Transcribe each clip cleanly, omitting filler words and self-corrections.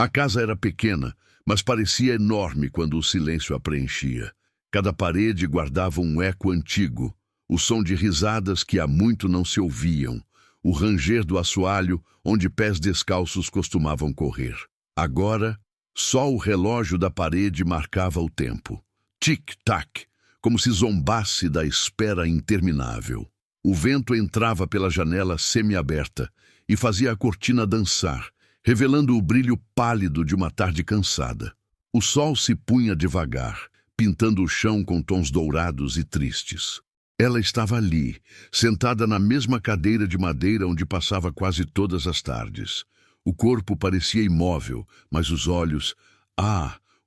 A casa era pequena, mas parecia enorme quando o silêncio a preenchia. Cada parede guardava um eco antigo, o som de risadas que há muito não se ouviam, o ranger do assoalho onde pés descalços costumavam correr. Agora, só o relógio da parede marcava o tempo. Tic-tac, como se zombasse da espera interminável. O vento entrava pela janela semiaberta e fazia a cortina dançar, revelando o brilho pálido de uma tarde cansada. O sol se punha devagar, pintando o chão com tons dourados e tristes. Ela estava ali, sentada na mesma cadeira de madeira onde passava quase todas as tardes. O corpo parecia imóvel, mas os olhos...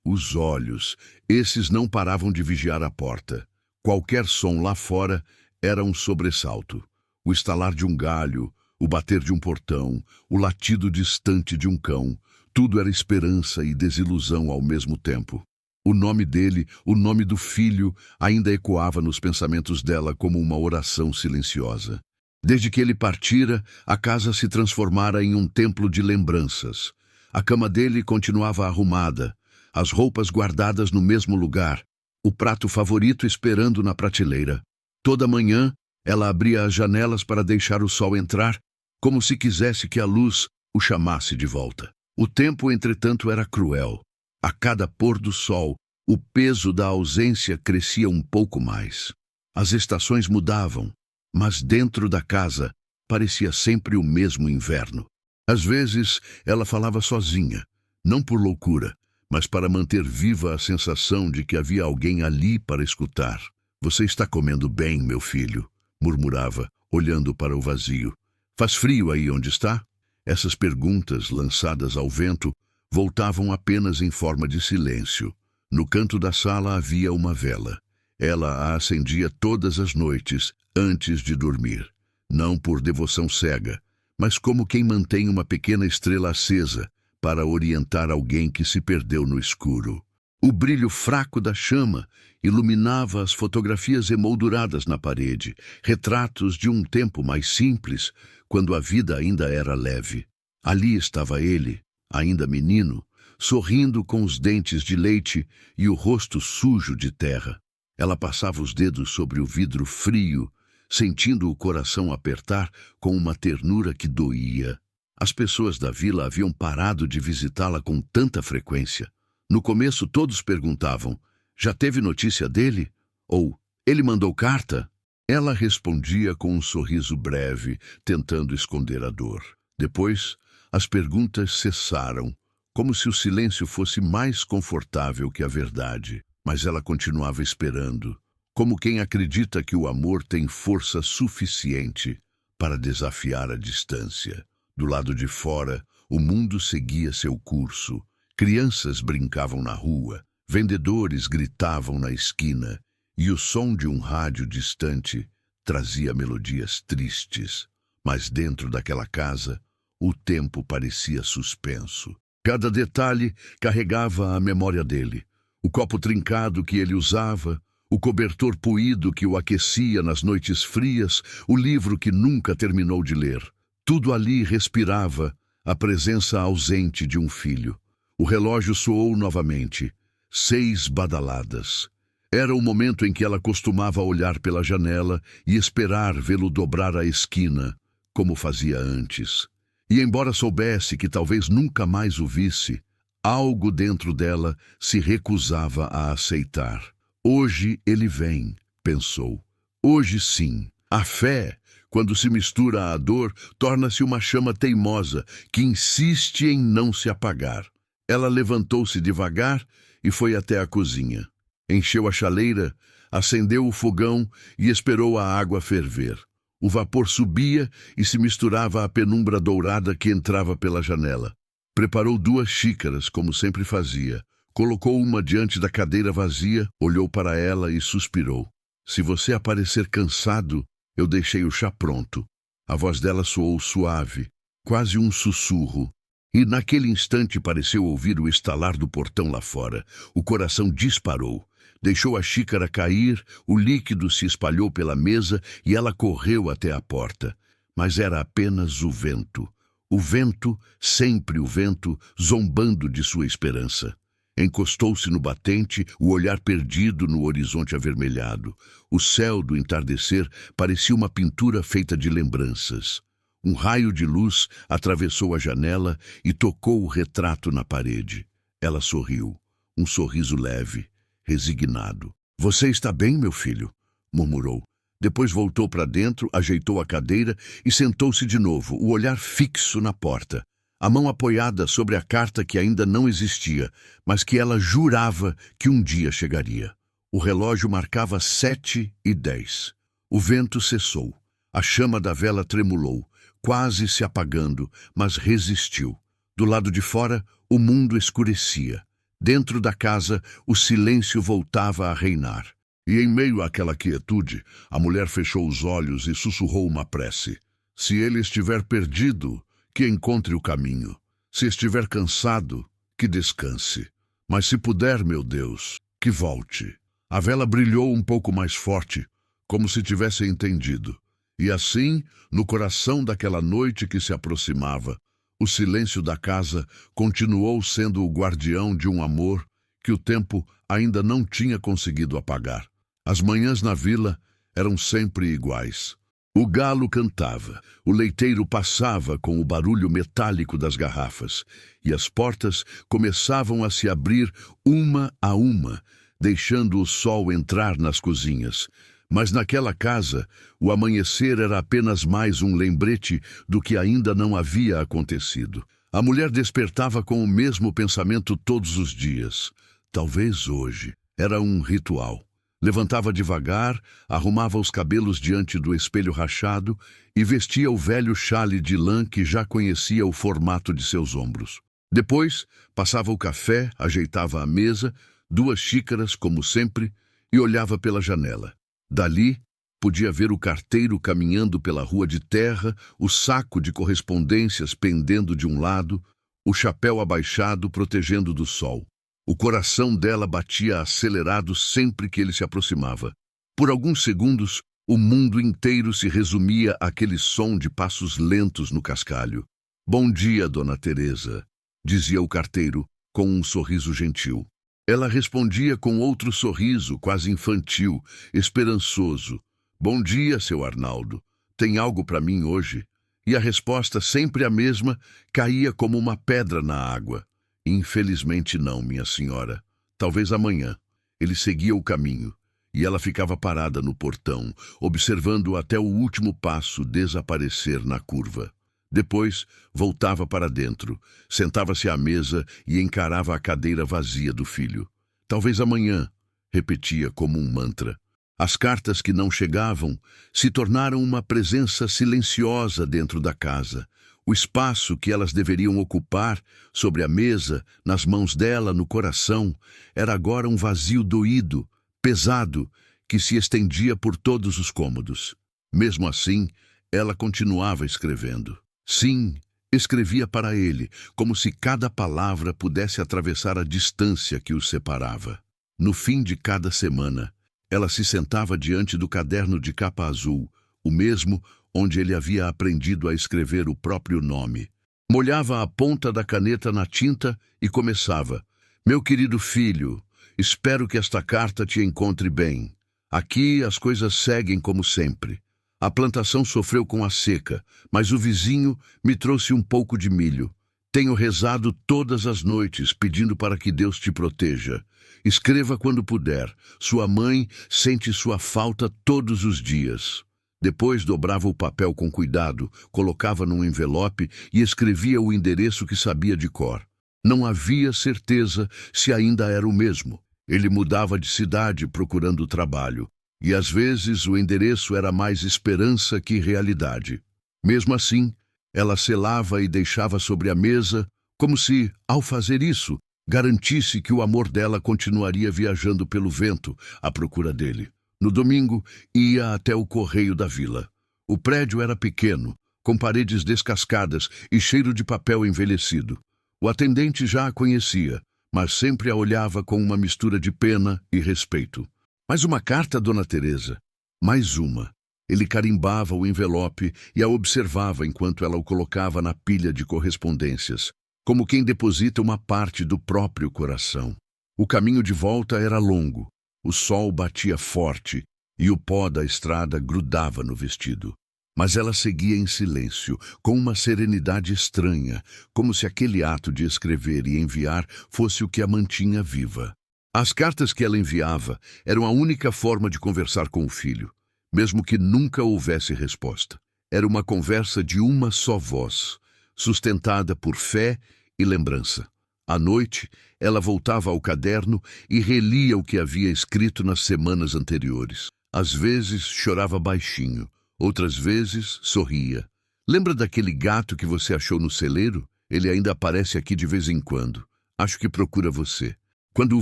os olhos! Esses não paravam de vigiar a porta. Qualquer som lá fora era um sobressalto. O estalar de um galho, o bater de um portão, o latido distante de um cão, tudo era esperança e desilusão ao mesmo tempo. O nome dele, o nome do filho, ainda ecoava nos pensamentos dela como uma oração silenciosa. Desde que ele partira, a casa se transformara em um templo de lembranças. A cama dele continuava arrumada, as roupas guardadas no mesmo lugar, o prato favorito esperando na prateleira. Toda manhã, ela abria as janelas para deixar o sol entrar, como se quisesse que a luz o chamasse de volta. O tempo, entretanto, era cruel. A cada pôr do sol, o peso da ausência crescia um pouco mais. As estações mudavam, mas dentro da casa parecia sempre o mesmo inverno. Às vezes, ela falava sozinha, não por loucura, mas para manter viva a sensação de que havia alguém ali para escutar. "Você está comendo bem, meu filho?", murmurava, olhando para o vazio. "Faz frio aí onde está?" Essas perguntas, lançadas ao vento, voltavam apenas em forma de silêncio. No canto da sala havia uma vela. Ela a acendia todas as noites, antes de dormir. Não por devoção cega, mas como quem mantém uma pequena estrela acesa para orientar alguém que se perdeu no escuro. O brilho fraco da chama iluminava as fotografias emolduradas na parede, retratos de um tempo mais simples, quando a vida ainda era leve. Ali estava ele, ainda menino, sorrindo com os dentes de leite e o rosto sujo de terra. Ela passava os dedos sobre o vidro frio, sentindo o coração apertar com uma ternura que doía. As pessoas da vila haviam parado de visitá-la com tanta frequência. No começo todos perguntavam: "Já teve notícia dele?" Ou "Ele mandou carta?" Ela respondia com um sorriso breve, tentando esconder a dor. Depois, as perguntas cessaram, como se o silêncio fosse mais confortável que a verdade. Mas ela continuava esperando, como quem acredita que o amor tem força suficiente para desafiar a distância. Do lado de fora, o mundo seguia seu curso. Crianças brincavam na rua, vendedores gritavam na esquina, e o som de um rádio distante trazia melodias tristes. Mas dentro daquela casa, o tempo parecia suspenso. Cada detalhe carregava a memória dele. O copo trincado que ele usava, o cobertor poído que o aquecia nas noites frias, o livro que nunca terminou de ler. Tudo ali respirava a presença ausente de um filho. O relógio soou novamente. 6 badaladas. Era o momento em que ela costumava olhar pela janela e esperar vê-lo dobrar a esquina, como fazia antes. E embora soubesse que talvez nunca mais o visse, algo dentro dela se recusava a aceitar. Hoje ele vem, pensou. Hoje sim. A fé, quando se mistura à dor, torna-se uma chama teimosa que insiste em não se apagar. Ela levantou-se devagar e foi até a cozinha. Encheu a chaleira, acendeu o fogão e esperou a água ferver. O vapor subia e se misturava à penumbra dourada que entrava pela janela. Preparou 2 xícaras, como sempre fazia. Colocou uma diante da cadeira vazia, olhou para ela e suspirou. "Se você aparecer cansado, eu deixei o chá pronto." A voz dela soou suave, quase um sussurro. E naquele instante pareceu ouvir o estalar do portão lá fora. O coração disparou. Deixou a xícara cair, o líquido se espalhou pela mesa e ela correu até a porta. Mas era apenas o vento. O vento, sempre o vento, zombando de sua esperança. Encostou-se no batente, o olhar perdido no horizonte avermelhado. O céu do entardecer parecia uma pintura feita de lembranças. Um raio de luz atravessou a janela e tocou o retrato na parede. Ela sorriu, um sorriso leve, resignado. "Você está bem, meu filho?" murmurou. Depois voltou para dentro, ajeitou a cadeira e sentou-se de novo, o olhar fixo na porta. A mão apoiada sobre a carta que ainda não existia, mas que ela jurava que um dia chegaria. O relógio marcava 7h10. O vento cessou. A chama da vela tremulou, quase se apagando, mas resistiu. Do lado de fora, o mundo escurecia. Dentro da casa, o silêncio voltava a reinar. E em meio àquela quietude, a mulher fechou os olhos e sussurrou uma prece. "Se ele estiver perdido, que encontre o caminho. Se estiver cansado, que descanse. Mas se puder, meu Deus, que volte." A vela brilhou um pouco mais forte, como se tivesse entendido. E assim, no coração daquela noite que se aproximava, o silêncio da casa continuou sendo o guardião de um amor que o tempo ainda não tinha conseguido apagar. As manhãs na vila eram sempre iguais. O galo cantava, o leiteiro passava com o barulho metálico das garrafas, e as portas começavam a se abrir uma a uma, deixando o sol entrar nas cozinhas. Mas naquela casa, o amanhecer era apenas mais um lembrete do que ainda não havia acontecido. A mulher despertava com o mesmo pensamento todos os dias. Talvez hoje. Era um ritual. Levantava devagar, arrumava os cabelos diante do espelho rachado e vestia o velho chale de lã que já conhecia o formato de seus ombros. Depois, passava o café, ajeitava a mesa, 2 xícaras, como sempre, e olhava pela janela. Dali, podia ver o carteiro caminhando pela rua de terra, o saco de correspondências pendendo de um lado, o chapéu abaixado protegendo do sol. O coração dela batia acelerado sempre que ele se aproximava. Por alguns segundos, o mundo inteiro se resumia àquele som de passos lentos no cascalho. "Bom dia, Dona Teresa", dizia o carteiro, com um sorriso gentil. Ela respondia com outro sorriso, quase infantil, esperançoso. "Bom dia, seu Arnaldo. Tem algo para mim hoje?" E a resposta, sempre a mesma, caía como uma pedra na água. "Infelizmente não, minha senhora. Talvez amanhã." Ele seguia o caminho, e ela ficava parada no portão, observando até o último passo desaparecer na curva. Depois, voltava para dentro, sentava-se à mesa e encarava a cadeira vazia do filho. "Talvez amanhã", repetia como um mantra. As cartas que não chegavam se tornaram uma presença silenciosa dentro da casa. O espaço que elas deveriam ocupar, sobre a mesa, nas mãos dela, no coração, era agora um vazio doído, pesado, que se estendia por todos os cômodos. Mesmo assim, ela continuava escrevendo. Sim, escrevia para ele, como se cada palavra pudesse atravessar a distância que os separava. No fim de cada semana, ela se sentava diante do caderno de capa azul, o mesmo onde ele havia aprendido a escrever o próprio nome. Molhava a ponta da caneta na tinta e começava: "Meu querido filho, espero que esta carta te encontre bem. Aqui as coisas seguem como sempre. A plantação sofreu com a seca, mas o vizinho me trouxe um pouco de milho. Tenho rezado todas as noites pedindo para que Deus te proteja. Escreva quando puder. Sua mãe sente sua falta todos os dias." Depois dobrava o papel com cuidado, colocava num envelope e escrevia o endereço que sabia de cor. Não havia certeza se ainda era o mesmo. Ele mudava de cidade procurando trabalho, e às vezes o endereço era mais esperança que realidade. Mesmo assim, ela selava e deixava sobre a mesa, como se, ao fazer isso, garantisse que o amor dela continuaria viajando pelo vento à procura dele. No domingo, ia até o correio da vila. O prédio era pequeno, com paredes descascadas e cheiro de papel envelhecido. O atendente já a conhecia, mas sempre a olhava com uma mistura de pena e respeito. "Mais uma carta, Dona Teresa?" "Mais uma." Ele carimbava o envelope e a observava enquanto ela o colocava na pilha de correspondências, como quem deposita uma parte do próprio coração. O caminho de volta era longo, o sol batia forte e o pó da estrada grudava no vestido. Mas ela seguia em silêncio, com uma serenidade estranha, como se aquele ato de escrever e enviar fosse o que a mantinha viva. As cartas que ela enviava eram a única forma de conversar com o filho, mesmo que nunca houvesse resposta. Era uma conversa de uma só voz, sustentada por fé e lembrança. À noite, ela voltava ao caderno e relia o que havia escrito nas semanas anteriores. Às vezes chorava baixinho, outras vezes sorria. Lembra daquele gato que você achou no celeiro? Ele ainda aparece aqui de vez em quando. Acho que procura você. Quando o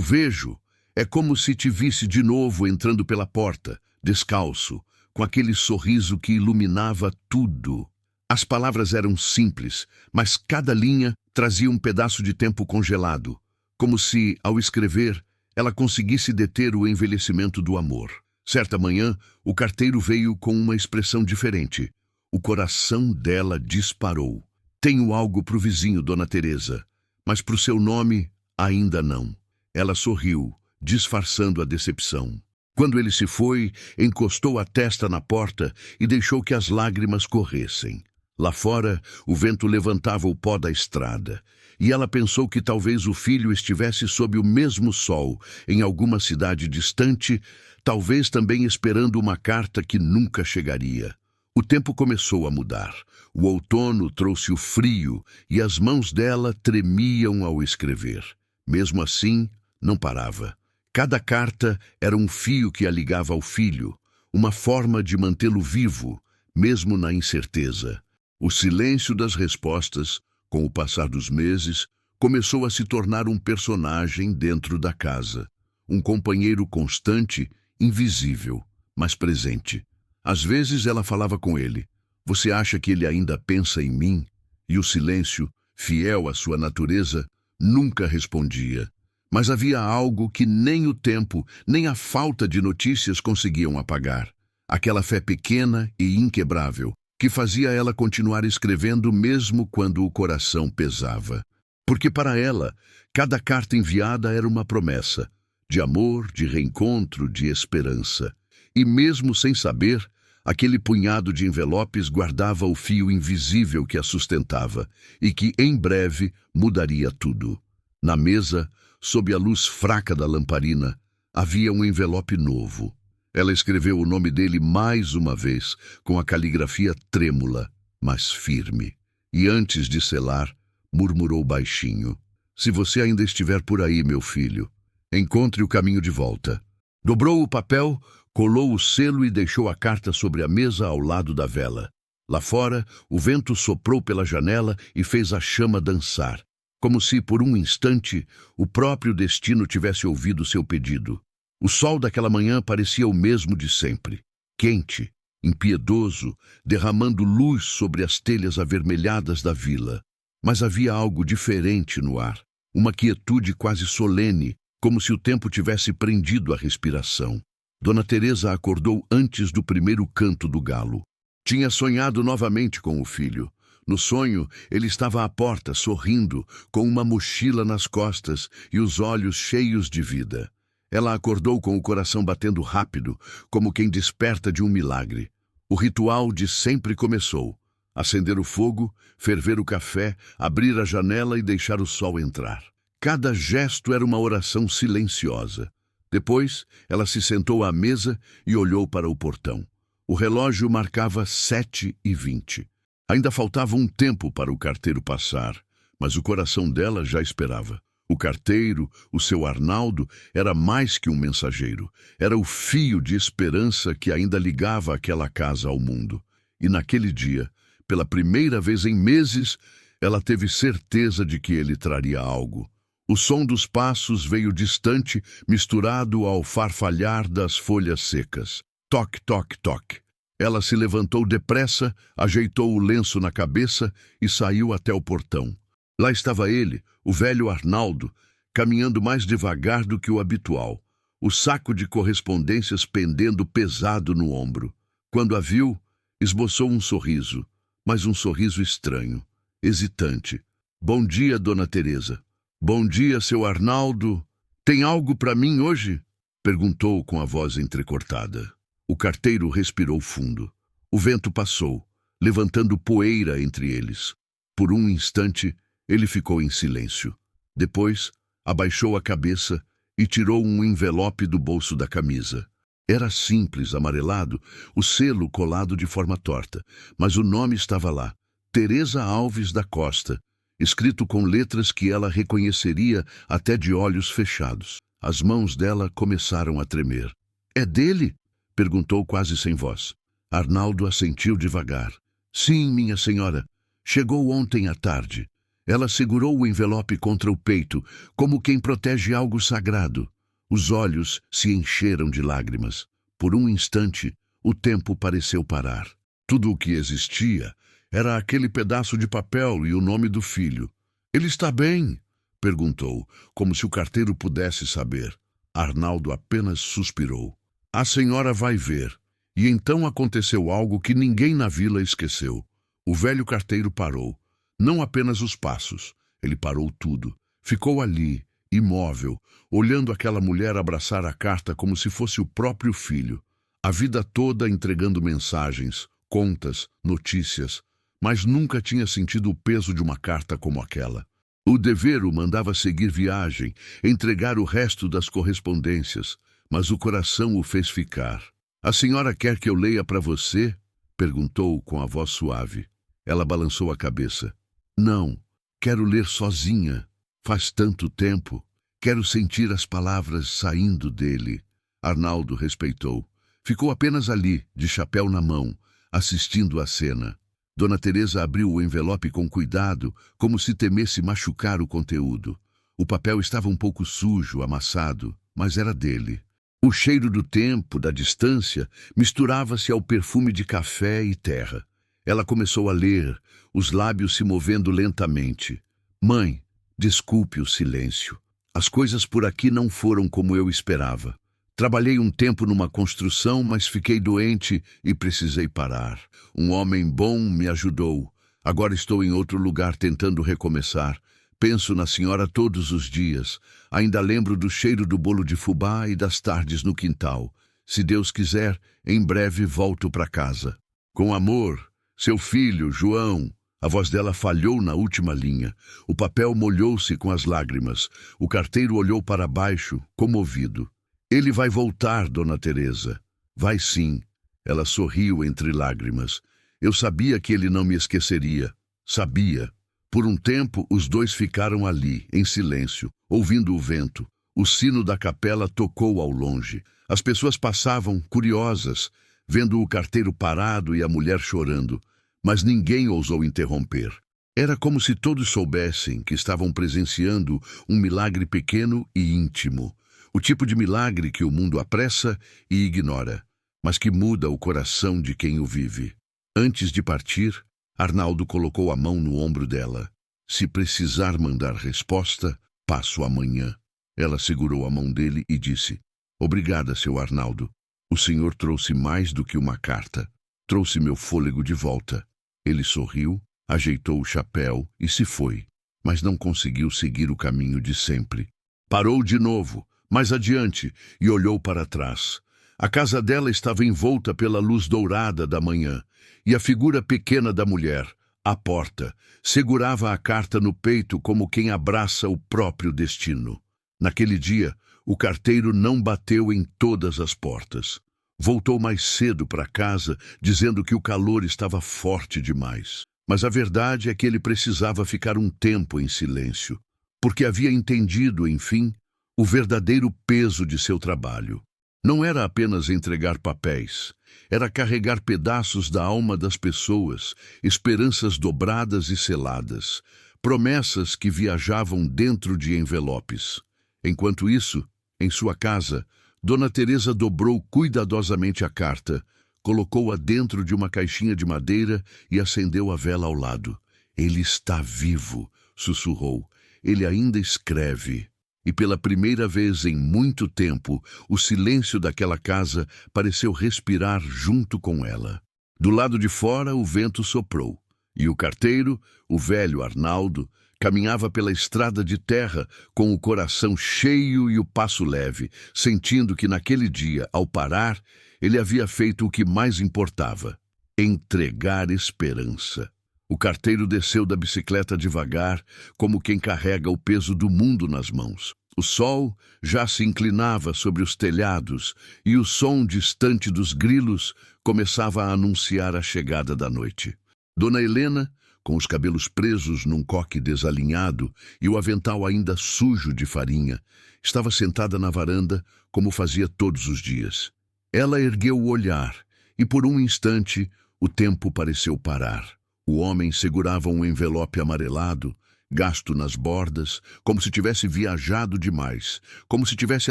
vejo, é como se te visse de novo entrando pela porta, descalço, com aquele sorriso que iluminava tudo. As palavras eram simples, mas cada linha trazia um pedaço de tempo congelado, como se, ao escrever, ela conseguisse deter o envelhecimento do amor. Certa manhã, o carteiro veio com uma expressão diferente. O coração dela disparou. Tenho algo para o vizinho, Dona Teresa, mas para o seu nome, ainda não. Ela sorriu, disfarçando a decepção. Quando ele se foi, encostou a testa na porta e deixou que as lágrimas corressem. Lá fora, o vento levantava o pó da estrada, e ela pensou que talvez o filho estivesse sob o mesmo sol, em alguma cidade distante, talvez também esperando uma carta que nunca chegaria. O tempo começou a mudar. O outono trouxe o frio e as mãos dela tremiam ao escrever. Mesmo assim, não parava. Cada carta era um fio que a ligava ao filho, uma forma de mantê-lo vivo, mesmo na incerteza. O silêncio das respostas, com o passar dos meses, começou a se tornar um personagem dentro da casa. Um companheiro constante, invisível, mas presente. Às vezes ela falava com ele. Você acha que ele ainda pensa em mim? E o silêncio, fiel à sua natureza, nunca respondia. Mas havia algo que nem o tempo, nem a falta de notícias conseguiam apagar. Aquela fé pequena e inquebrável, que fazia ela continuar escrevendo mesmo quando o coração pesava. Porque para ela, cada carta enviada era uma promessa, de amor, de reencontro, de esperança. E mesmo sem saber, aquele punhado de envelopes guardava o fio invisível que a sustentava e que, em breve, mudaria tudo. Na mesa, sob a luz fraca da lamparina, havia um envelope novo. Ela escreveu o nome dele mais uma vez, com a caligrafia trêmula, mas firme. E antes de selar, murmurou baixinho. Se você ainda estiver por aí, meu filho, encontre o caminho de volta. Dobrou o papel, colou o selo e deixou a carta sobre a mesa ao lado da vela. Lá fora, o vento soprou pela janela e fez a chama dançar, como se, por um instante, o próprio destino tivesse ouvido seu pedido. O sol daquela manhã parecia o mesmo de sempre, quente, impiedoso, derramando luz sobre as telhas avermelhadas da vila. Mas havia algo diferente no ar, uma quietude quase solene, como se o tempo tivesse prendido a respiração. Dona Teresa acordou antes do primeiro canto do galo. Tinha sonhado novamente com o filho. No sonho, ele estava à porta, sorrindo, com uma mochila nas costas e os olhos cheios de vida. Ela acordou com o coração batendo rápido, como quem desperta de um milagre. O ritual de sempre começou. Acender o fogo, ferver o café, abrir a janela e deixar o sol entrar. Cada gesto era uma oração silenciosa. Depois, ela se sentou à mesa e olhou para o portão. O relógio marcava 7h20. Ainda faltava um tempo para o carteiro passar, mas o coração dela já esperava. O carteiro, o seu Arnaldo, era mais que um mensageiro. Era o fio de esperança que ainda ligava aquela casa ao mundo. E naquele dia, pela primeira vez em meses, ela teve certeza de que ele traria algo. O som dos passos veio distante, misturado ao farfalhar das folhas secas. Toque, toque, toque. Ela se levantou depressa, ajeitou o lenço na cabeça e saiu até o portão. Lá estava ele, o velho Arnaldo, caminhando mais devagar do que o habitual, o saco de correspondências pendendo pesado no ombro. Quando a viu, esboçou um sorriso, mas um sorriso estranho, hesitante. Bom dia, Dona Teresa. Bom dia, seu Arnaldo. Tem algo para mim hoje? Perguntou com a voz entrecortada. O carteiro respirou fundo. O vento passou, levantando poeira entre eles. Por um instante, ele ficou em silêncio. Depois, abaixou a cabeça e tirou um envelope do bolso da camisa. Era simples, amarelado, o selo colado de forma torta, mas o nome estava lá, Teresa Alves da Costa, escrito com letras que ela reconheceria até de olhos fechados. As mãos dela começaram a tremer. É dele? Perguntou quase sem voz. Arnaldo assentiu devagar. Sim, minha senhora. Chegou ontem à tarde. Ela segurou o envelope contra o peito, como quem protege algo sagrado. Os olhos se encheram de lágrimas. Por um instante, o tempo pareceu parar. Tudo o que existia era aquele pedaço de papel e o nome do filho. Ele está bem? Perguntou, como se o carteiro pudesse saber. Arnaldo apenas suspirou. A senhora vai ver. E então aconteceu algo que ninguém na vila esqueceu. O velho carteiro parou. Não apenas os passos. Ele parou tudo. Ficou ali, imóvel, olhando aquela mulher abraçar a carta como se fosse o próprio filho. A vida toda entregando mensagens, contas, notícias, mas nunca tinha sentido o peso de uma carta como aquela. O dever o mandava seguir viagem, entregar o resto das correspondências, mas o coração o fez ficar. A senhora quer que eu leia para você? Perguntou com a voz suave. Ela balançou a cabeça. Não, quero ler sozinha. Faz tanto tempo. Quero sentir as palavras saindo dele. Arnaldo respeitou. Ficou apenas ali, de chapéu na mão, assistindo à cena. Dona Teresa abriu o envelope com cuidado, como se temesse machucar o conteúdo. O papel estava um pouco sujo, amassado, mas era dele. O cheiro do tempo, da distância, misturava-se ao perfume de café e terra. Ela começou a ler, os lábios se movendo lentamente. Mãe, desculpe o silêncio. As coisas por aqui não foram como eu esperava. Trabalhei um tempo numa construção, mas fiquei doente e precisei parar. Um homem bom me ajudou. Agora estou em outro lugar tentando recomeçar. Penso na senhora todos os dias. Ainda lembro do cheiro do bolo de fubá e das tardes no quintal. Se Deus quiser, em breve volto para casa. Com amor, seu filho, João. A voz dela falhou na última linha. O papel molhou-se com as lágrimas. O carteiro olhou para baixo, comovido. Ele vai voltar, Dona Teresa. Vai sim. Ela sorriu entre lágrimas. Eu sabia que ele não me esqueceria. Sabia. Por um tempo, os dois ficaram ali, em silêncio, ouvindo o vento. O sino da capela tocou ao longe. As pessoas passavam, curiosas, vendo o carteiro parado e a mulher chorando. Mas ninguém ousou interromper. Era como se todos soubessem que estavam presenciando um milagre pequeno e íntimo. O tipo de milagre que o mundo apressa e ignora, mas que muda o coração de quem o vive. Antes de partir, Arnaldo colocou a mão no ombro dela. Se precisar mandar resposta, passo amanhã. Ela segurou a mão dele e disse, Obrigada, seu Arnaldo. O senhor trouxe mais do que uma carta. Trouxe meu fôlego de volta. Ele sorriu, ajeitou o chapéu e se foi, mas não conseguiu seguir o caminho de sempre. Parou de novo, mais adiante, e olhou para trás. A casa dela estava envolta pela luz dourada da manhã, e a figura pequena da mulher, à porta, segurava a carta no peito como quem abraça o próprio destino. Naquele dia, o carteiro não bateu em todas as portas. Voltou mais cedo para casa, dizendo que o calor estava forte demais. Mas a verdade é que ele precisava ficar um tempo em silêncio, porque havia entendido, enfim, o verdadeiro peso de seu trabalho. Não era apenas entregar papéis, era carregar pedaços da alma das pessoas, esperanças dobradas e seladas, promessas que viajavam dentro de envelopes. Enquanto isso, em sua casa, Dona Teresa dobrou cuidadosamente a carta, colocou-a dentro de uma caixinha de madeira e acendeu a vela ao lado. Ele está vivo, sussurrou. Ele ainda escreve. e pela primeira vez em muito tempo, o silêncio daquela casa pareceu respirar junto com ela. Do lado de fora, o vento soprou, e o carteiro, o velho Arnaldo, caminhava pela estrada de terra com o coração cheio e o passo leve, sentindo que naquele dia, ao parar, ele havia feito o que mais importava: entregar esperança. O carteiro desceu da bicicleta devagar, como quem carrega o peso do mundo nas mãos. O sol já se inclinava sobre os telhados e o som distante dos grilos começava a anunciar a chegada da noite. Dona Helena, com os cabelos presos num coque desalinhado e o avental ainda sujo de farinha, estava sentada na varanda como fazia todos os dias. Ela ergueu o olhar e, por um instante, o tempo pareceu parar. O homem segurava um envelope amarelado, gasto nas bordas, como se tivesse viajado demais, como se tivesse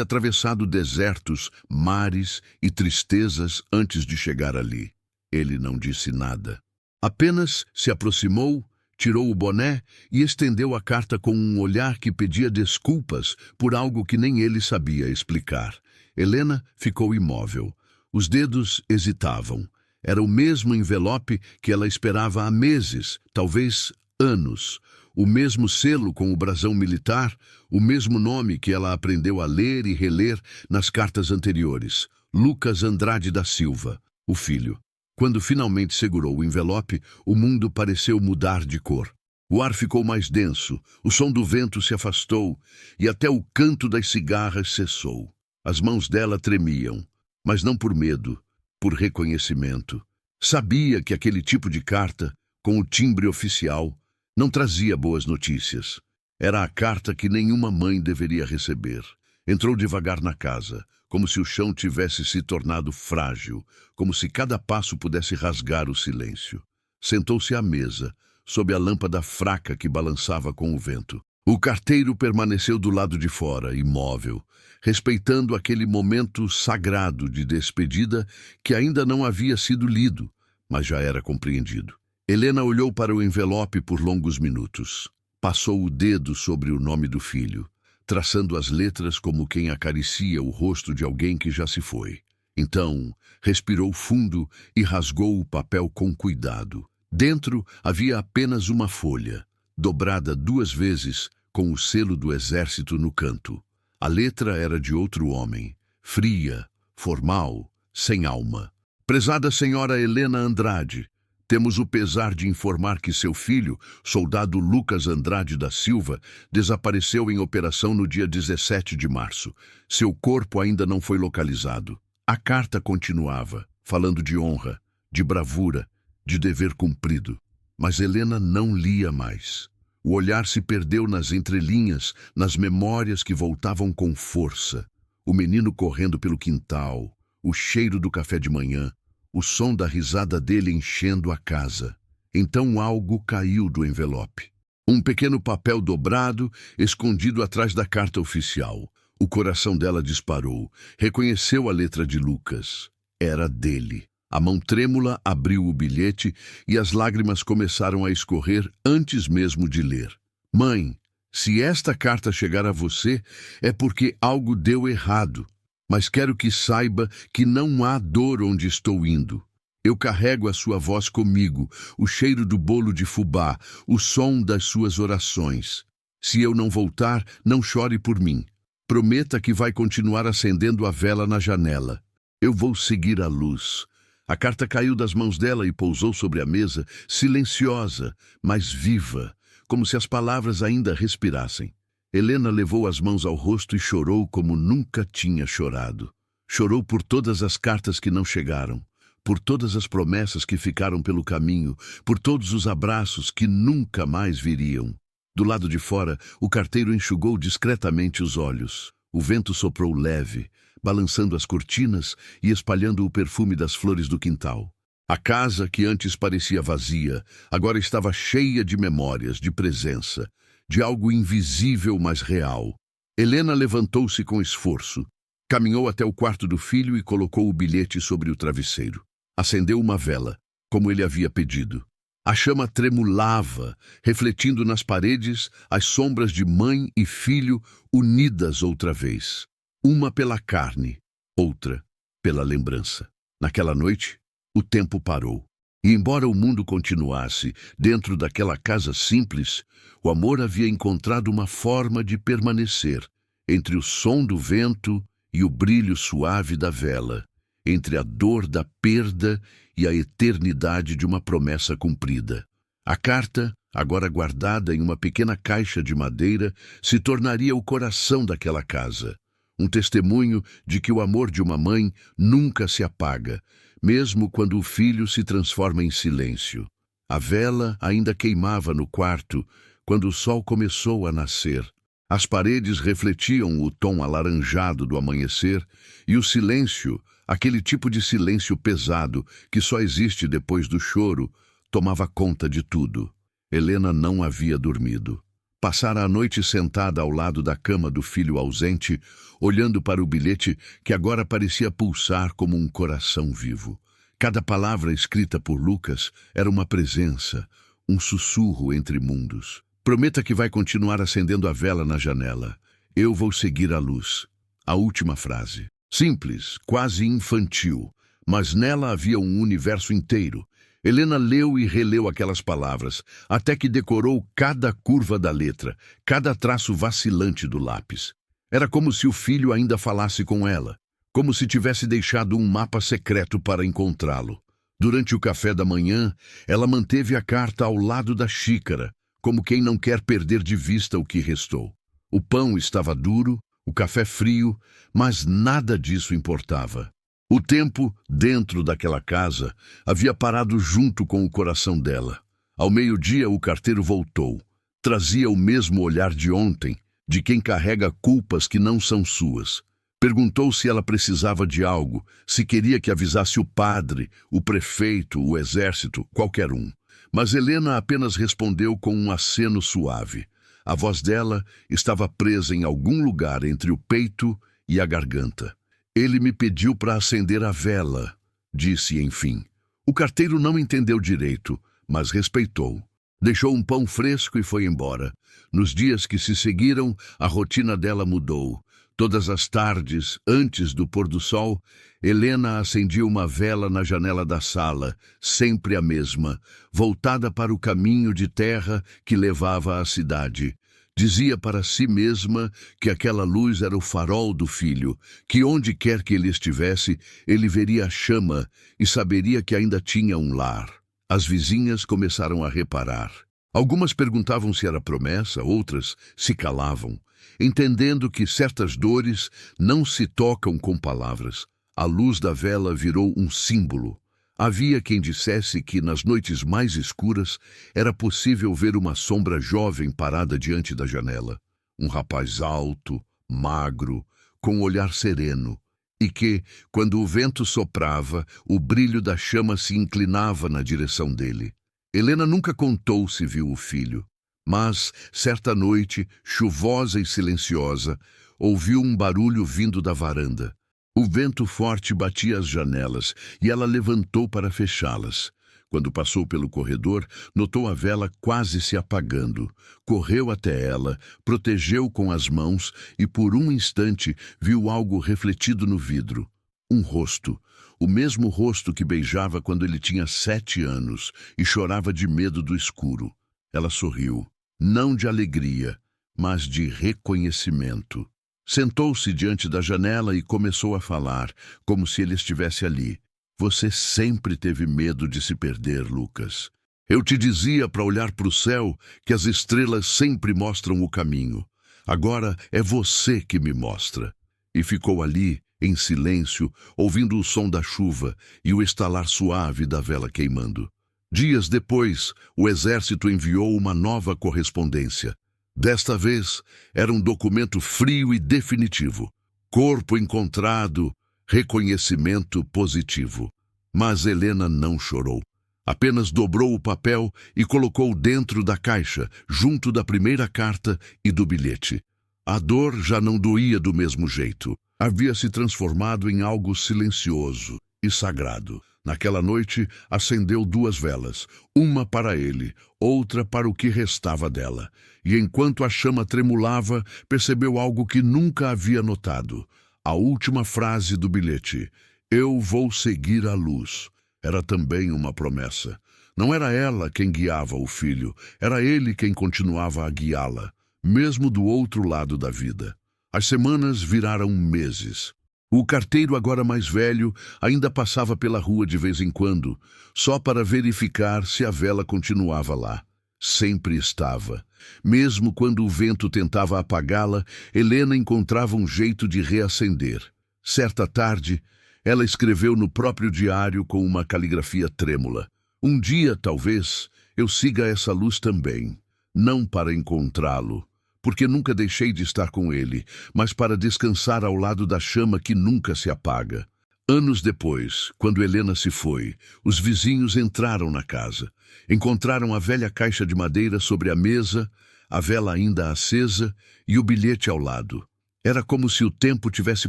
atravessado desertos, mares e tristezas antes de chegar ali. Ele não disse nada. Apenas se aproximou, tirou o boné e estendeu a carta com um olhar que pedia desculpas por algo que nem ele sabia explicar. Helena ficou imóvel. Os dedos hesitavam. Era o mesmo envelope que ela esperava há meses, talvez anos. O mesmo selo com o brasão militar, o mesmo nome que ela aprendeu a ler e reler nas cartas anteriores: Lucas Andrade da Silva, o filho. Quando finalmente segurou o envelope, o mundo pareceu mudar de cor. O ar ficou mais denso, o som do vento se afastou e até o canto das cigarras cessou. As mãos dela tremiam, mas não por medo, por reconhecimento. Sabia que aquele tipo de carta, com o timbre oficial, não trazia boas notícias. Era a carta que nenhuma mãe deveria receber. Entrou devagar na casa, como se o chão tivesse se tornado frágil, como se cada passo pudesse rasgar o silêncio. Sentou-se à mesa, sob a lâmpada fraca que balançava com o vento. O carteiro permaneceu do lado de fora, imóvel, respeitando aquele momento sagrado de despedida que ainda não havia sido lido, mas já era compreendido. Helena olhou para o envelope por longos minutos. Passou o dedo sobre o nome do filho, traçando as letras como quem acaricia o rosto de alguém que já se foi. Então, respirou fundo e rasgou o papel com cuidado. Dentro havia apenas uma folha, dobrada 2 vezes, com o selo do exército no canto. A letra era de outro homem, fria, formal, sem alma. Prezada senhora Helena Andrade, temos o pesar de informar que seu filho, soldado Lucas Andrade da Silva, desapareceu em operação no dia 17 de março. Seu corpo ainda não foi localizado. A carta continuava, falando de honra, de bravura, de dever cumprido. Mas Helena não lia mais. O olhar se perdeu nas entrelinhas, nas memórias que voltavam com força. O menino correndo pelo quintal, o cheiro do café de manhã, o som da risada dele enchendo a casa. Então algo caiu do envelope. Um pequeno papel dobrado, escondido atrás da carta oficial. O coração dela disparou. Reconheceu a letra de Lucas. Era dele. A mão trêmula abriu o bilhete e as lágrimas começaram a escorrer antes mesmo de ler. Mãe, se esta carta chegar a você, é porque algo deu errado. Mas quero que saiba que não há dor onde estou indo. Eu carrego a sua voz comigo, o cheiro do bolo de fubá, o som das suas orações. Se eu não voltar, não chore por mim. Prometa que vai continuar acendendo a vela na janela. Eu vou seguir a luz. A carta caiu das mãos dela e pousou sobre a mesa, silenciosa, mas viva, como se as palavras ainda respirassem. Helena levou as mãos ao rosto e chorou como nunca tinha chorado. Chorou por todas as cartas que não chegaram, por todas as promessas que ficaram pelo caminho, por todos os abraços que nunca mais viriam. Do lado de fora, o carteiro enxugou discretamente os olhos. O vento soprou leve, balançando as cortinas e espalhando o perfume das flores do quintal. A casa, que antes parecia vazia, agora estava cheia de memórias, de presença, de algo invisível, mas real. Helena levantou-se com esforço, caminhou até o quarto do filho e colocou o bilhete sobre o travesseiro. Acendeu uma vela, como ele havia pedido. A chama tremulava, refletindo nas paredes as sombras de mãe e filho unidas outra vez. Uma pela carne, outra pela lembrança. Naquela noite, o tempo parou. E embora o mundo continuasse dentro daquela casa simples, o amor havia encontrado uma forma de permanecer entre o som do vento e o brilho suave da vela, entre a dor da perda e a eternidade de uma promessa cumprida. A carta, agora guardada em uma pequena caixa de madeira, se tornaria o coração daquela casa. Um testemunho de que o amor de uma mãe nunca se apaga, mesmo quando o filho se transforma em silêncio. A vela ainda queimava no quarto quando o sol começou a nascer. As paredes refletiam o tom alaranjado do amanhecer e o silêncio, aquele tipo de silêncio pesado que só existe depois do choro, tomava conta de tudo. Helena não havia dormido. Passara a noite sentada ao lado da cama do filho ausente, olhando para o bilhete que agora parecia pulsar como um coração vivo. Cada palavra escrita por Lucas era uma presença, um sussurro entre mundos. Prometa que vai continuar acendendo a vela na janela. Eu vou seguir a luz. A última frase. Simples, quase infantil, mas nela havia um universo inteiro. Helena leu e releu aquelas palavras, até que decorou cada curva da letra, cada traço vacilante do lápis. Era como se o filho ainda falasse com ela, como se tivesse deixado um mapa secreto para encontrá-lo. Durante o café da manhã, ela manteve a carta ao lado da xícara, como quem não quer perder de vista o que restou. O pão estava duro, o café frio, mas nada disso importava. O tempo, dentro daquela casa, havia parado junto com o coração dela. Ao meio-dia, o carteiro voltou. Trazia o mesmo olhar de ontem, de quem carrega culpas que não são suas. Perguntou se ela precisava de algo, se queria que avisasse o padre, o prefeito, o exército, qualquer um. Mas Helena apenas respondeu com um aceno suave. A voz dela estava presa em algum lugar entre o peito e a garganta. Ele me pediu para acender a vela, disse enfim. O carteiro não entendeu direito, mas respeitou. Deixou um pão fresco e foi embora. Nos dias que se seguiram, a rotina dela mudou. Todas as tardes, antes do pôr do sol, Helena acendia uma vela na janela da sala, sempre a mesma, voltada para o caminho de terra que levava à cidade. Dizia para si mesma que aquela luz era o farol do filho, que onde quer que ele estivesse, ele veria a chama e saberia que ainda tinha um lar. As vizinhas começaram a reparar. Algumas perguntavam se era promessa, outras se calavam, entendendo que certas dores não se tocam com palavras. A luz da vela virou um símbolo. Havia quem dissesse que, nas noites mais escuras, era possível ver uma sombra jovem parada diante da janela. Um rapaz alto, magro, com um olhar sereno, e que, quando o vento soprava, o brilho da chama se inclinava na direção dele. Helena nunca contou se viu o filho, mas, certa noite, chuvosa e silenciosa, ouviu um barulho vindo da varanda. O vento forte batia as janelas e ela levantou para fechá-las. Quando passou pelo corredor, notou a vela quase se apagando. Correu até ela, protegeu com as mãos e por um instante viu algo refletido no vidro. Um rosto, o mesmo rosto que beijava quando ele tinha 7 anos e chorava de medo do escuro. Ela sorriu, não de alegria, mas de reconhecimento. Sentou-se diante da janela e começou a falar, como se ele estivesse ali. Você sempre teve medo de se perder, Lucas. Eu te dizia para olhar para o céu que as estrelas sempre mostram o caminho. Agora é você que me mostra. E ficou ali, em silêncio, ouvindo o som da chuva e o estalar suave da vela queimando. Dias depois, o exército enviou uma nova correspondência. Desta vez, era um documento frio e definitivo. Corpo encontrado, reconhecimento positivo. Mas Helena não chorou. Apenas dobrou o papel e colocou dentro da caixa, junto da primeira carta e do bilhete. A dor já não doía do mesmo jeito. Havia se transformado em algo silencioso e sagrado. Naquela noite, acendeu 2 velas, uma para ele, outra para o que restava dela. E enquanto a chama tremulava, percebeu algo que nunca havia notado. A última frase do bilhete: "Eu vou seguir a luz." Era também uma promessa. Não era ela quem guiava o filho, era ele quem continuava a guiá-la, mesmo do outro lado da vida. As semanas viraram meses. O carteiro, agora mais velho, ainda passava pela rua de vez em quando, só para verificar se a vela continuava lá. Sempre estava. Mesmo quando o vento tentava apagá-la, Helena encontrava um jeito de reacender. Certa tarde, ela escreveu no próprio diário com uma caligrafia trêmula: "Um dia, talvez, eu siga essa luz também, não para encontrá-lo, porque nunca deixei de estar com ele, mas para descansar ao lado da chama que nunca se apaga." Anos depois, quando Helena se foi, os vizinhos entraram na casa. Encontraram a velha caixa de madeira sobre a mesa, a vela ainda acesa e o bilhete ao lado. Era como se o tempo tivesse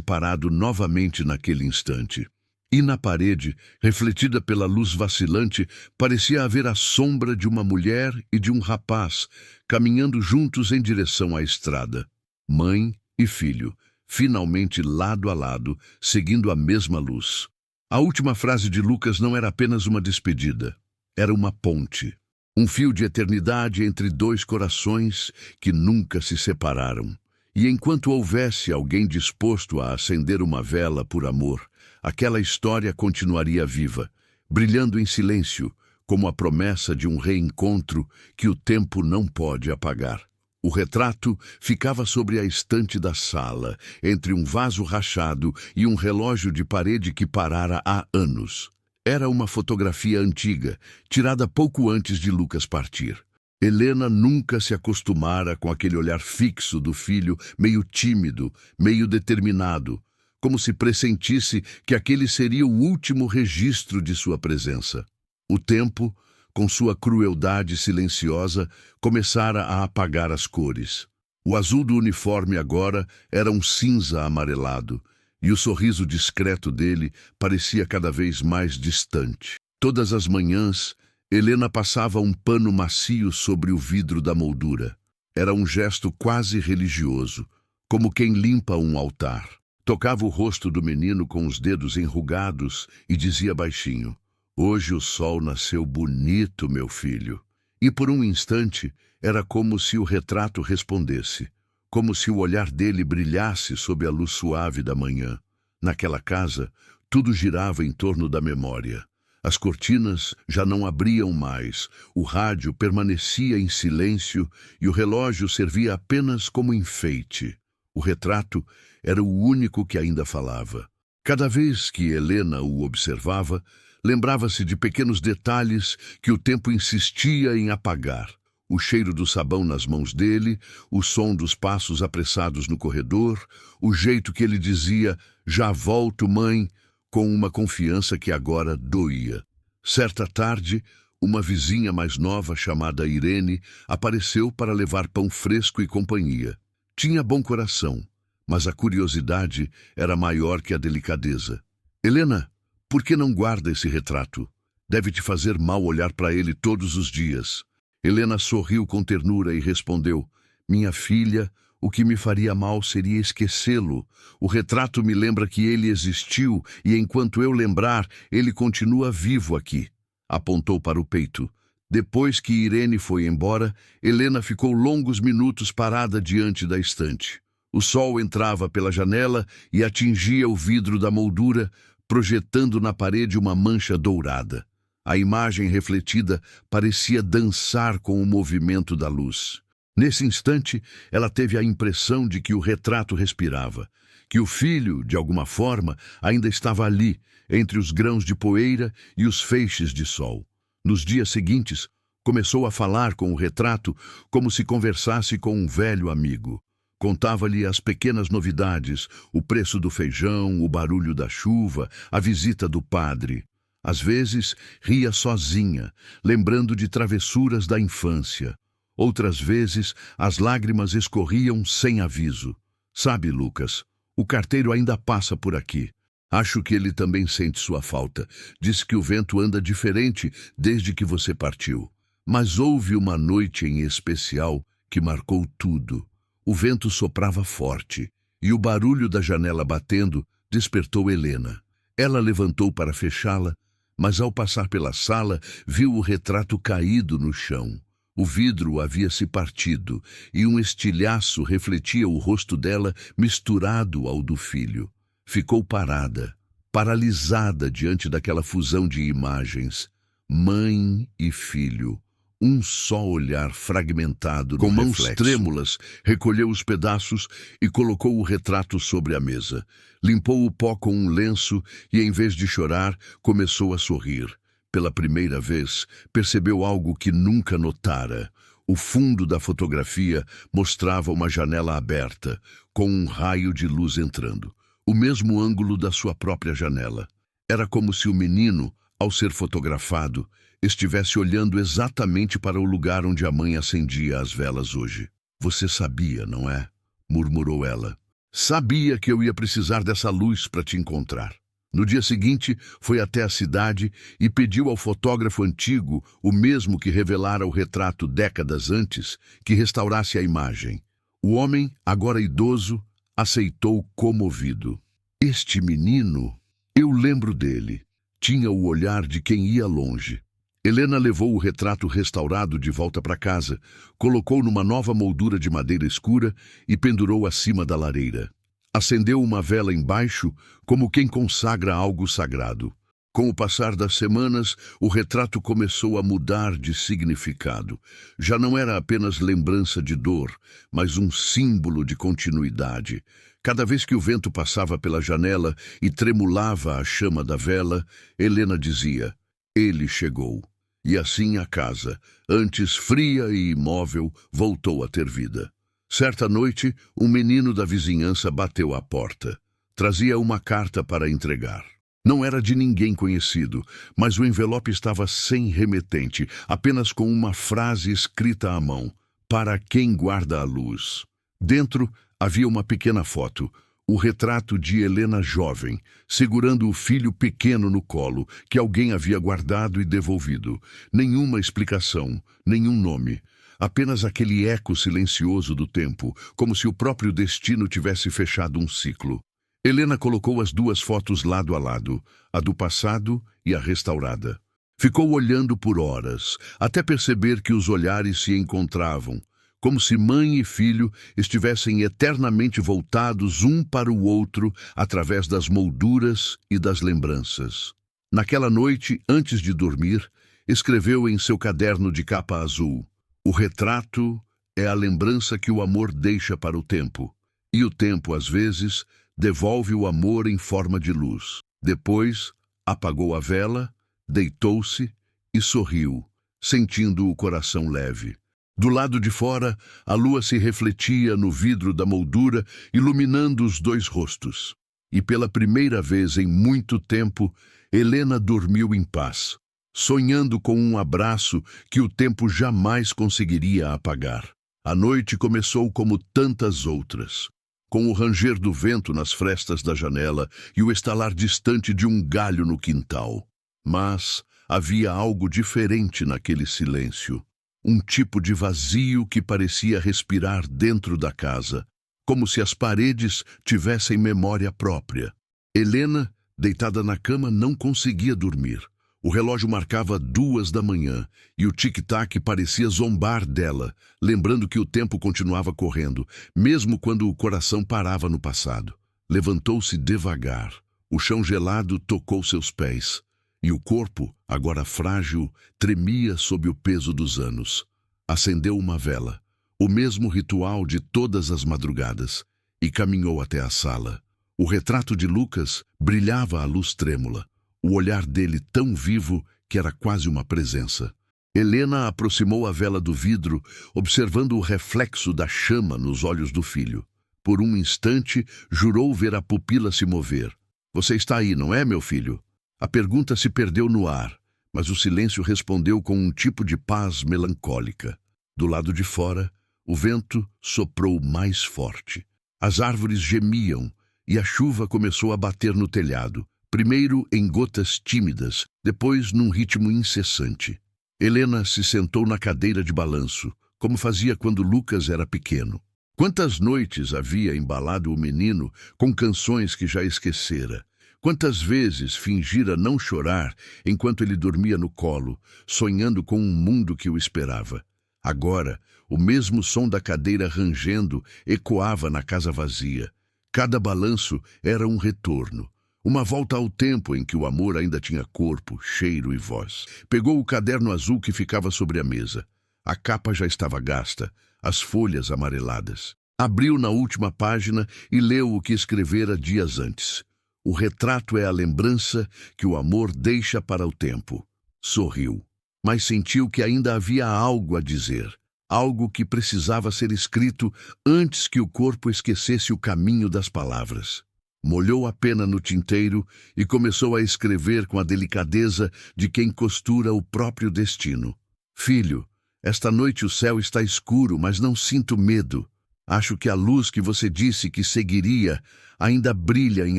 parado novamente naquele instante. E na parede, refletida pela luz vacilante, parecia haver a sombra de uma mulher e de um rapaz, caminhando juntos em direção à estrada. Mãe e filho, finalmente lado a lado, seguindo a mesma luz. A última frase de Lucas não era apenas uma despedida. Era uma ponte. Um fio de eternidade entre 2 corações que nunca se separaram. E enquanto houvesse alguém disposto a acender uma vela por amor, aquela história continuaria viva, brilhando em silêncio, como a promessa de um reencontro que o tempo não pode apagar. O retrato ficava sobre a estante da sala, entre um vaso rachado e um relógio de parede que parara há anos. Era uma fotografia antiga, tirada pouco antes de Lucas partir. Helena nunca se acostumara com aquele olhar fixo do filho, meio tímido, meio determinado, como se pressentisse que aquele seria o último registro de sua presença. O tempo, com sua crueldade silenciosa, começara a apagar as cores. O azul do uniforme agora era um cinza amarelado, e o sorriso discreto dele parecia cada vez mais distante. Todas as manhãs, Helena passava um pano macio sobre o vidro da moldura. Era um gesto quase religioso, como quem limpa um altar. Tocava o rosto do menino com os dedos enrugados e dizia baixinho: "Hoje o sol nasceu bonito, meu filho." E por um instante era como se o retrato respondesse, como se o olhar dele brilhasse sob a luz suave da manhã. Naquela casa, tudo girava em torno da memória. As cortinas já não abriam mais, o rádio permanecia em silêncio e o relógio servia apenas como enfeite. O retrato era o único que ainda falava. Cada vez que Helena o observava, lembrava-se de pequenos detalhes que o tempo insistia em apagar. O cheiro do sabão nas mãos dele, o som dos passos apressados no corredor, o jeito que ele dizia "Já volto, mãe", com uma confiança que agora doía. Certa tarde, uma vizinha mais nova chamada Irene apareceu para levar pão fresco e companhia. Tinha bom coração, mas a curiosidade era maior que a delicadeza. "Helena, por que não guarda esse retrato? Deve te fazer mal olhar para ele todos os dias." Helena sorriu com ternura e respondeu: "Minha filha, o que me faria mal seria esquecê-lo. O retrato me lembra que ele existiu e enquanto eu lembrar, ele continua vivo aqui." Apontou para o peito. Depois que Irene foi embora, Helena ficou longos minutos parada diante da estante. O sol entrava pela janela e atingia o vidro da moldura, projetando na parede uma mancha dourada. A imagem refletida parecia dançar com o movimento da luz. Nesse instante, ela teve a impressão de que o retrato respirava, que o filho, de alguma forma, ainda estava ali, entre os grãos de poeira e os feixes de sol. Nos dias seguintes, começou a falar com o retrato como se conversasse com um velho amigo. Contava-lhe as pequenas novidades, o preço do feijão, o barulho da chuva, a visita do padre. Às vezes, ria sozinha, lembrando de travessuras da infância. Outras vezes, as lágrimas escorriam sem aviso. "Sabe, Lucas, o carteiro ainda passa por aqui. Acho que ele também sente sua falta. Disse que o vento anda diferente desde que você partiu. Mas houve uma noite em especial que marcou tudo. O vento soprava forte e o barulho da janela batendo despertou Helena. Ela levantou para fechá-la, mas ao passar pela sala viu o retrato caído no chão. O vidro havia se partido e um estilhaço refletia o rosto dela misturado ao do filho. Ficou parada, paralisada diante daquela fusão de imagens. Mãe e filho, um só olhar fragmentado no reflexo. Com mãos trêmulas, recolheu os pedaços e colocou o retrato sobre a mesa. Limpou o pó com um lenço e, em vez de chorar, começou a sorrir. Pela primeira vez, percebeu algo que nunca notara. O fundo da fotografia mostrava uma janela aberta, com um raio de luz entrando. O mesmo ângulo da sua própria janela. Era como se o menino, ao ser fotografado, estivesse olhando exatamente para o lugar onde a mãe acendia as velas hoje. Você sabia, não é? Murmurou ela. Sabia que eu ia precisar dessa luz para te encontrar. No dia seguinte, foi até a cidade e pediu ao fotógrafo antigo, o mesmo que revelara o retrato décadas antes, que restaurasse a imagem. O homem, agora idoso, aceitou comovido. Este menino, eu lembro dele. Tinha o olhar de quem ia longe. Helena levou o retrato restaurado de volta para casa, colocou numa nova moldura de madeira escura e pendurou acima da lareira. Acendeu uma vela embaixo, como quem consagra algo sagrado. Com o passar das semanas, o retrato começou a mudar de significado. Já não era apenas lembrança de dor, mas um símbolo de continuidade. Cada vez que o vento passava pela janela e tremulava a chama da vela, Helena dizia: "Ele chegou." E assim a casa, antes fria e imóvel, voltou a ter vida. Certa noite, um menino da vizinhança bateu à porta. Trazia uma carta para entregar. Não era de ninguém conhecido, mas o envelope estava sem remetente, apenas com uma frase escrita à mão: "Para quem guarda a luz." Dentro havia uma pequena foto, o retrato de Helena jovem, segurando o filho pequeno no colo, que alguém havia guardado e devolvido. Nenhuma explicação, nenhum nome. Apenas aquele eco silencioso do tempo, como se o próprio destino tivesse fechado um ciclo. Helena colocou as duas fotos lado a lado, a do passado e a restaurada. Ficou olhando por horas, até perceber que os olhares se encontravam, como se mãe e filho estivessem eternamente voltados um para o outro através das molduras e das lembranças. Naquela noite, antes de dormir, escreveu em seu caderno de capa azul: "O retrato é a lembrança que o amor deixa para o tempo, e o tempo, às vezes, devolve o amor em forma de luz." Depois, apagou a vela, deitou-se e sorriu, sentindo o coração leve. Do lado de fora, a lua se refletia no vidro da moldura, iluminando os dois rostos. E pela primeira vez em muito tempo, Helena dormiu em paz, sonhando com um abraço que o tempo jamais conseguiria apagar. A noite começou como tantas outras, com o ranger do vento nas frestas da janela e o estalar distante de um galho no quintal. Mas havia algo diferente naquele silêncio. Um tipo de vazio que parecia respirar dentro da casa, como se as paredes tivessem memória própria. Helena, deitada na cama, não conseguia dormir. O relógio marcava 2 da manhã e o tic-tac parecia zombar dela, lembrando que o tempo continuava correndo, mesmo quando o coração parava no passado. Levantou-se devagar. O chão gelado tocou seus pés. E o corpo, agora frágil, tremia sob o peso dos anos. Acendeu uma vela, o mesmo ritual de todas as madrugadas, e caminhou até a sala. O retrato de Lucas brilhava à luz trêmula, o olhar dele tão vivo que era quase uma presença. Helena aproximou a vela do vidro, observando o reflexo da chama nos olhos do filho. Por um instante, jurou ver a pupila se mover. "Você está aí, não é, meu filho?" A pergunta se perdeu no ar, mas o silêncio respondeu com um tipo de paz melancólica. Do lado de fora, o vento soprou mais forte. As árvores gemiam e a chuva começou a bater no telhado, primeiro em gotas tímidas, depois num ritmo incessante. Helena se sentou na cadeira de balanço, como fazia quando Lucas era pequeno. Quantas noites havia embalado o menino com canções que já esquecera? Quantas vezes fingira não chorar enquanto ele dormia no colo, sonhando com um mundo que o esperava? Agora, o mesmo som da cadeira rangendo ecoava na casa vazia. Cada balanço era um retorno, uma volta ao tempo em que o amor ainda tinha corpo, cheiro e voz. Pegou o caderno azul que ficava sobre a mesa. A capa já estava gasta, as folhas amareladas. Abriu na última página e leu o que escrevera dias antes. O retrato é a lembrança que o amor deixa para o tempo. Sorriu, mas sentiu que ainda havia algo a dizer. Algo que precisava ser escrito antes que o corpo esquecesse o caminho das palavras. Molhou a pena no tinteiro e começou a escrever com a delicadeza de quem costura o próprio destino. Filho, esta noite o céu está escuro, mas não sinto medo. Acho que a luz que você disse que seguiria ainda brilha em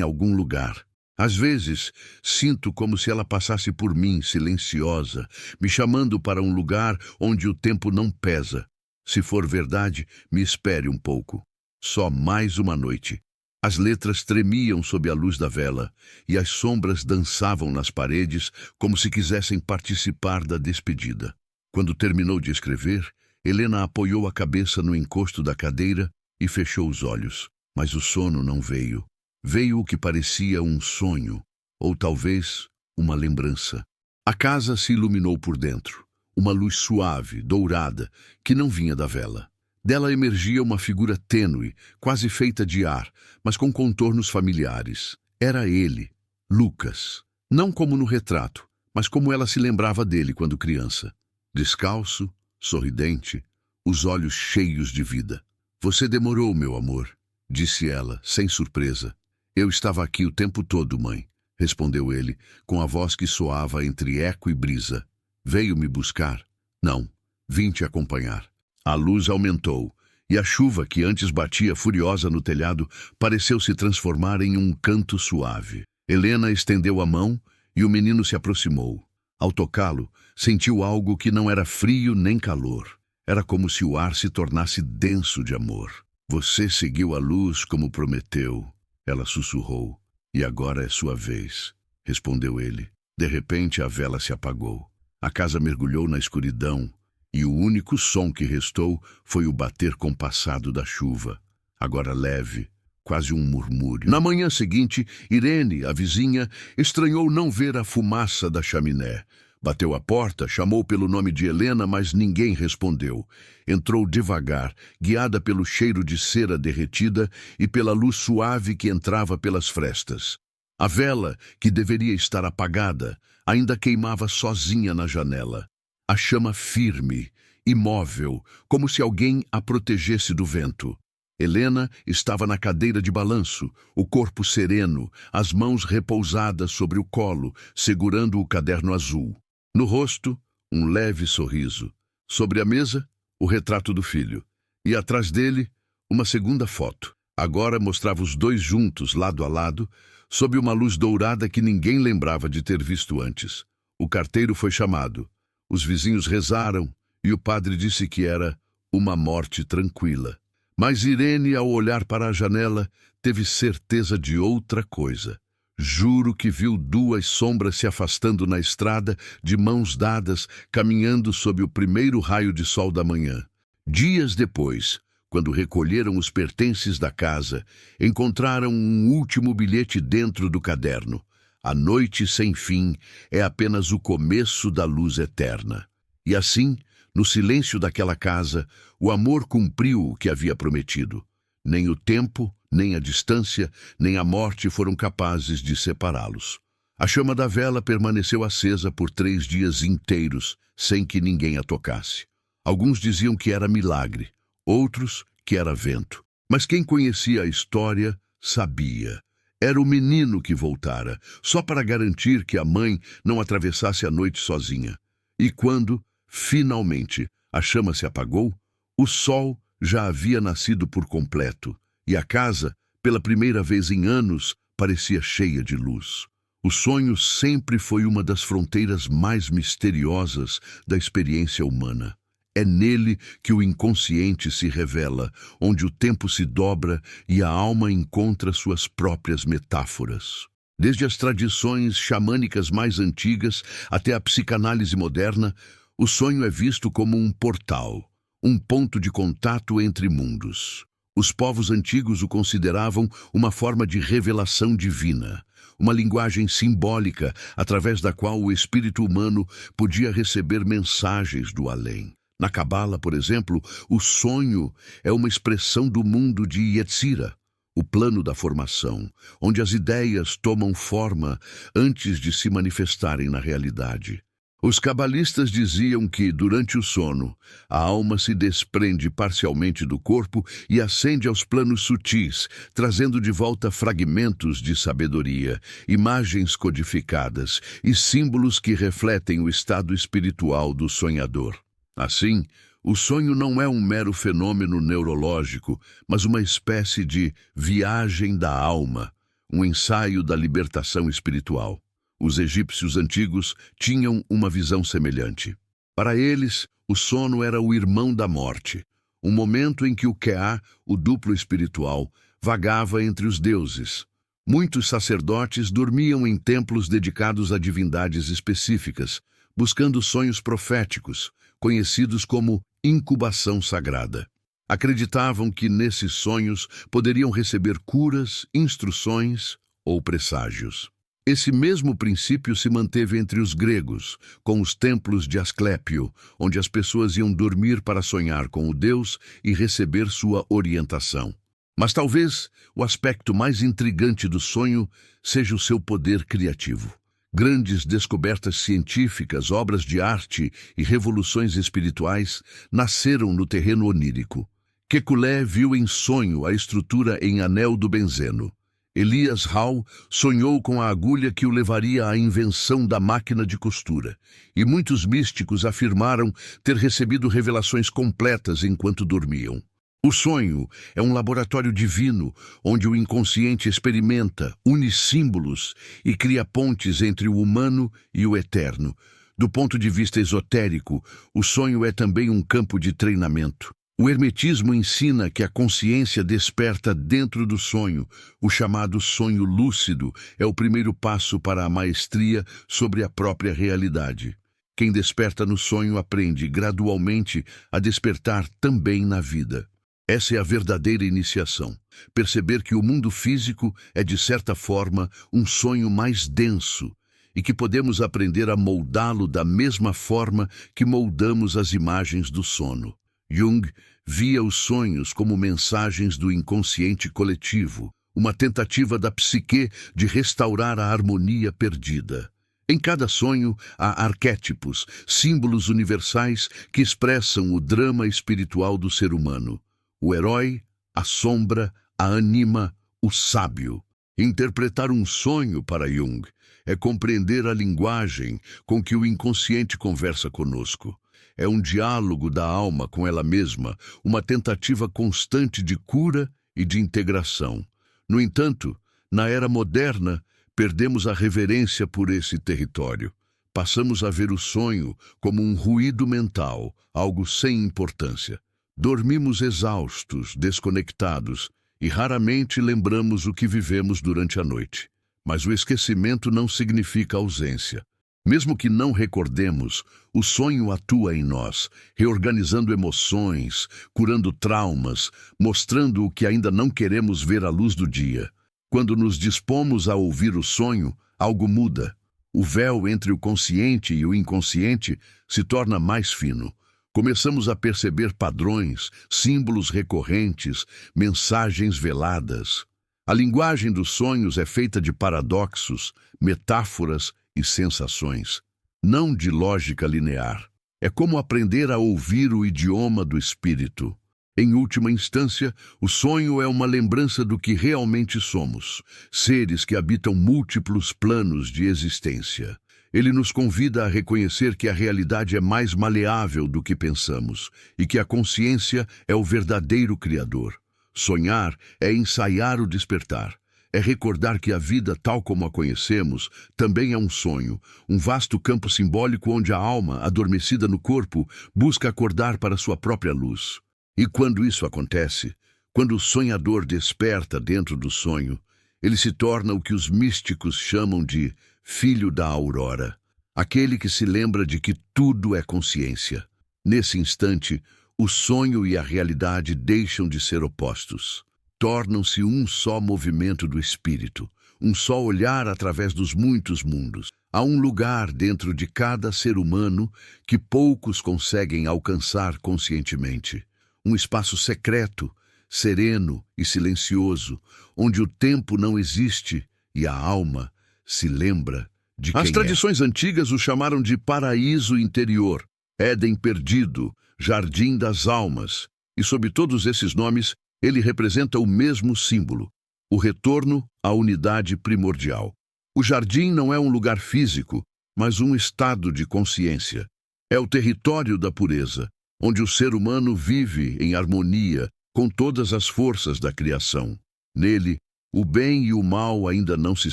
algum lugar. Às vezes, sinto como se ela passasse por mim, silenciosa, me chamando para um lugar onde o tempo não pesa. Se for verdade, me espere um pouco. Só mais uma noite. As letras tremiam sob a luz da vela, e as sombras dançavam nas paredes como se quisessem participar da despedida. Quando terminou de escrever, Helena apoiou a cabeça no encosto da cadeira e fechou os olhos. Mas o sono não veio. Veio o que parecia um sonho, ou talvez uma lembrança. A casa se iluminou por dentro. Uma luz suave, dourada, que não vinha da vela. Dela emergia uma figura tênue, quase feita de ar, mas com contornos familiares. Era ele, Lucas. Não como no retrato, mas como ela se lembrava dele quando criança. Descalço, sorridente, os olhos cheios de vida. Você demorou, meu amor, disse ela, sem surpresa. Eu estava aqui o tempo todo, mãe, respondeu ele, com a voz que soava entre eco e brisa. Veio me buscar? Não, vim te acompanhar. A luz aumentou, e a chuva que antes batia furiosa no telhado pareceu se transformar em um canto suave. Helena estendeu a mão e o menino se aproximou. Ao tocá-lo, sentiu algo que não era frio nem calor. Era como se o ar se tornasse denso de amor. Você seguiu a luz como prometeu, ela sussurrou. E agora é sua vez, respondeu ele. De repente a vela se apagou. A casa mergulhou na escuridão, e o único som que restou foi o bater compassado da chuva, agora leve, quase um murmúrio. Na manhã seguinte, Irene, a vizinha, estranhou não ver a fumaça da chaminé. Bateu à porta, chamou pelo nome de Helena, mas ninguém respondeu. Entrou devagar, guiada pelo cheiro de cera derretida e pela luz suave que entrava pelas frestas. A vela, que deveria estar apagada, ainda queimava sozinha na janela. A chama firme, imóvel, como se alguém a protegesse do vento. Helena estava na cadeira de balanço, o corpo sereno, as mãos repousadas sobre o colo, segurando o caderno azul. No rosto, um leve sorriso. Sobre a mesa, o retrato do filho. E atrás dele, uma segunda foto. Agora mostrava os dois juntos, lado a lado, sob uma luz dourada que ninguém lembrava de ter visto antes. O carteiro foi chamado. Os vizinhos rezaram e o padre disse que era uma morte tranquila. Mas Irene, ao olhar para a janela, teve certeza de outra coisa. Juro que viu duas sombras se afastando na estrada, de mãos dadas, caminhando sob o primeiro raio de sol da manhã. Dias depois, quando recolheram os pertences da casa, encontraram um último bilhete dentro do caderno. A noite sem fim é apenas o começo da luz eterna. E assim, no silêncio daquela casa, o amor cumpriu o que havia prometido. Nem o tempo, nem a distância, nem a morte foram capazes de separá-los. A chama da vela permaneceu acesa por 3 dias inteiros, sem que ninguém a tocasse. Alguns diziam que era milagre, outros que era vento. Mas quem conhecia a história sabia. Era o menino que voltara, só para garantir que a mãe não atravessasse a noite sozinha. E quando, finalmente, a chama se apagou, o sol já havia nascido por completo, e a casa, pela primeira vez em anos, parecia cheia de luz. O sonho sempre foi uma das fronteiras mais misteriosas da experiência humana. É nele que o inconsciente se revela, onde o tempo se dobra e a alma encontra suas próprias metáforas. Desde as tradições xamânicas mais antigas até a psicanálise moderna, o sonho é visto como um portal, um ponto de contato entre mundos. Os povos antigos o consideravam uma forma de revelação divina, uma linguagem simbólica através da qual o espírito humano podia receber mensagens do além. Na Cabala, por exemplo, o sonho é uma expressão do mundo de Yetzirah, o plano da formação, onde as ideias tomam forma antes de se manifestarem na realidade. Os cabalistas diziam que, durante o sono, a alma se desprende parcialmente do corpo e ascende aos planos sutis, trazendo de volta fragmentos de sabedoria, imagens codificadas e símbolos que refletem o estado espiritual do sonhador. Assim, o sonho não é um mero fenômeno neurológico, mas uma espécie de viagem da alma, um ensaio da libertação espiritual. Os egípcios antigos tinham uma visão semelhante. Para eles, o sono era o irmão da morte, um momento em que o Keá, o duplo espiritual, vagava entre os deuses. Muitos sacerdotes dormiam em templos dedicados a divindades específicas, buscando sonhos proféticos, conhecidos como incubação sagrada. Acreditavam que nesses sonhos poderiam receber curas, instruções ou presságios. Esse mesmo princípio se manteve entre os gregos, com os templos de Asclépio, onde as pessoas iam dormir para sonhar com o deus e receber sua orientação. Mas talvez o aspecto mais intrigante do sonho seja o seu poder criativo. Grandes descobertas científicas, obras de arte e revoluções espirituais nasceram no terreno onírico. Kekulé viu em sonho a estrutura em anel do benzeno. Elias Hall sonhou com a agulha que o levaria à invenção da máquina de costura. E muitos místicos afirmaram ter recebido revelações completas enquanto dormiam. O sonho é um laboratório divino, onde o inconsciente experimenta, une símbolos e cria pontes entre o humano e o eterno. Do ponto de vista esotérico, o sonho é também um campo de treinamento. O hermetismo ensina que a consciência desperta dentro do sonho. O chamado sonho lúcido é o primeiro passo para a maestria sobre a própria realidade. Quem desperta no sonho aprende gradualmente a despertar também na vida. Essa é a verdadeira iniciação. Perceber que o mundo físico é, de certa forma, um sonho mais denso e que podemos aprender a moldá-lo da mesma forma que moldamos as imagens do sono. Jung via os sonhos como mensagens do inconsciente coletivo, uma tentativa da psique de restaurar a harmonia perdida. Em cada sonho há arquétipos, símbolos universais que expressam o drama espiritual do ser humano. O herói, a sombra, a anima, o sábio. Interpretar um sonho para Jung é compreender a linguagem com que o inconsciente conversa conosco. É um diálogo da alma com ela mesma, uma tentativa constante de cura e de integração. No entanto, na era moderna, perdemos a reverência por esse território. Passamos a ver o sonho como um ruído mental, algo sem importância. Dormimos exaustos, desconectados, e raramente lembramos o que vivemos durante a noite. Mas o esquecimento não significa ausência. Mesmo que não recordemos, o sonho atua em nós, reorganizando emoções, curando traumas, mostrando o que ainda não queremos ver à luz do dia. Quando nos dispomos a ouvir o sonho, algo muda. O véu entre o consciente e o inconsciente se torna mais fino. Começamos a perceber padrões, símbolos recorrentes, mensagens veladas. A linguagem dos sonhos é feita de paradoxos, metáforas e sensações, não de lógica linear. É como aprender a ouvir o idioma do espírito. Em última instância, o sonho é uma lembrança do que realmente somos, seres que habitam múltiplos planos de existência. Ele nos convida a reconhecer que a realidade é mais maleável do que pensamos e que a consciência é o verdadeiro criador. Sonhar é ensaiar o despertar. É recordar que a vida, tal como a conhecemos, também é um sonho, um vasto campo simbólico onde a alma, adormecida no corpo, busca acordar para sua própria luz. E quando isso acontece, quando o sonhador desperta dentro do sonho, ele se torna o que os místicos chamam de filho da aurora, aquele que se lembra de que tudo é consciência. Nesse instante, o sonho e a realidade deixam de ser opostos. Tornam-se um só movimento do espírito, um só olhar através dos muitos mundos. Há um lugar dentro de cada ser humano que poucos conseguem alcançar conscientemente. Um espaço secreto, sereno e silencioso, onde o tempo não existe e a alma se lembra de quem é. As tradições antigas o chamaram de paraíso interior, Éden perdido, jardim das almas, e sob todos esses nomes, ele representa o mesmo símbolo, o retorno à unidade primordial. O jardim não é um lugar físico, mas um estado de consciência. É o território da pureza, onde o ser humano vive em harmonia com todas as forças da criação. Nele, o bem e o mal ainda não se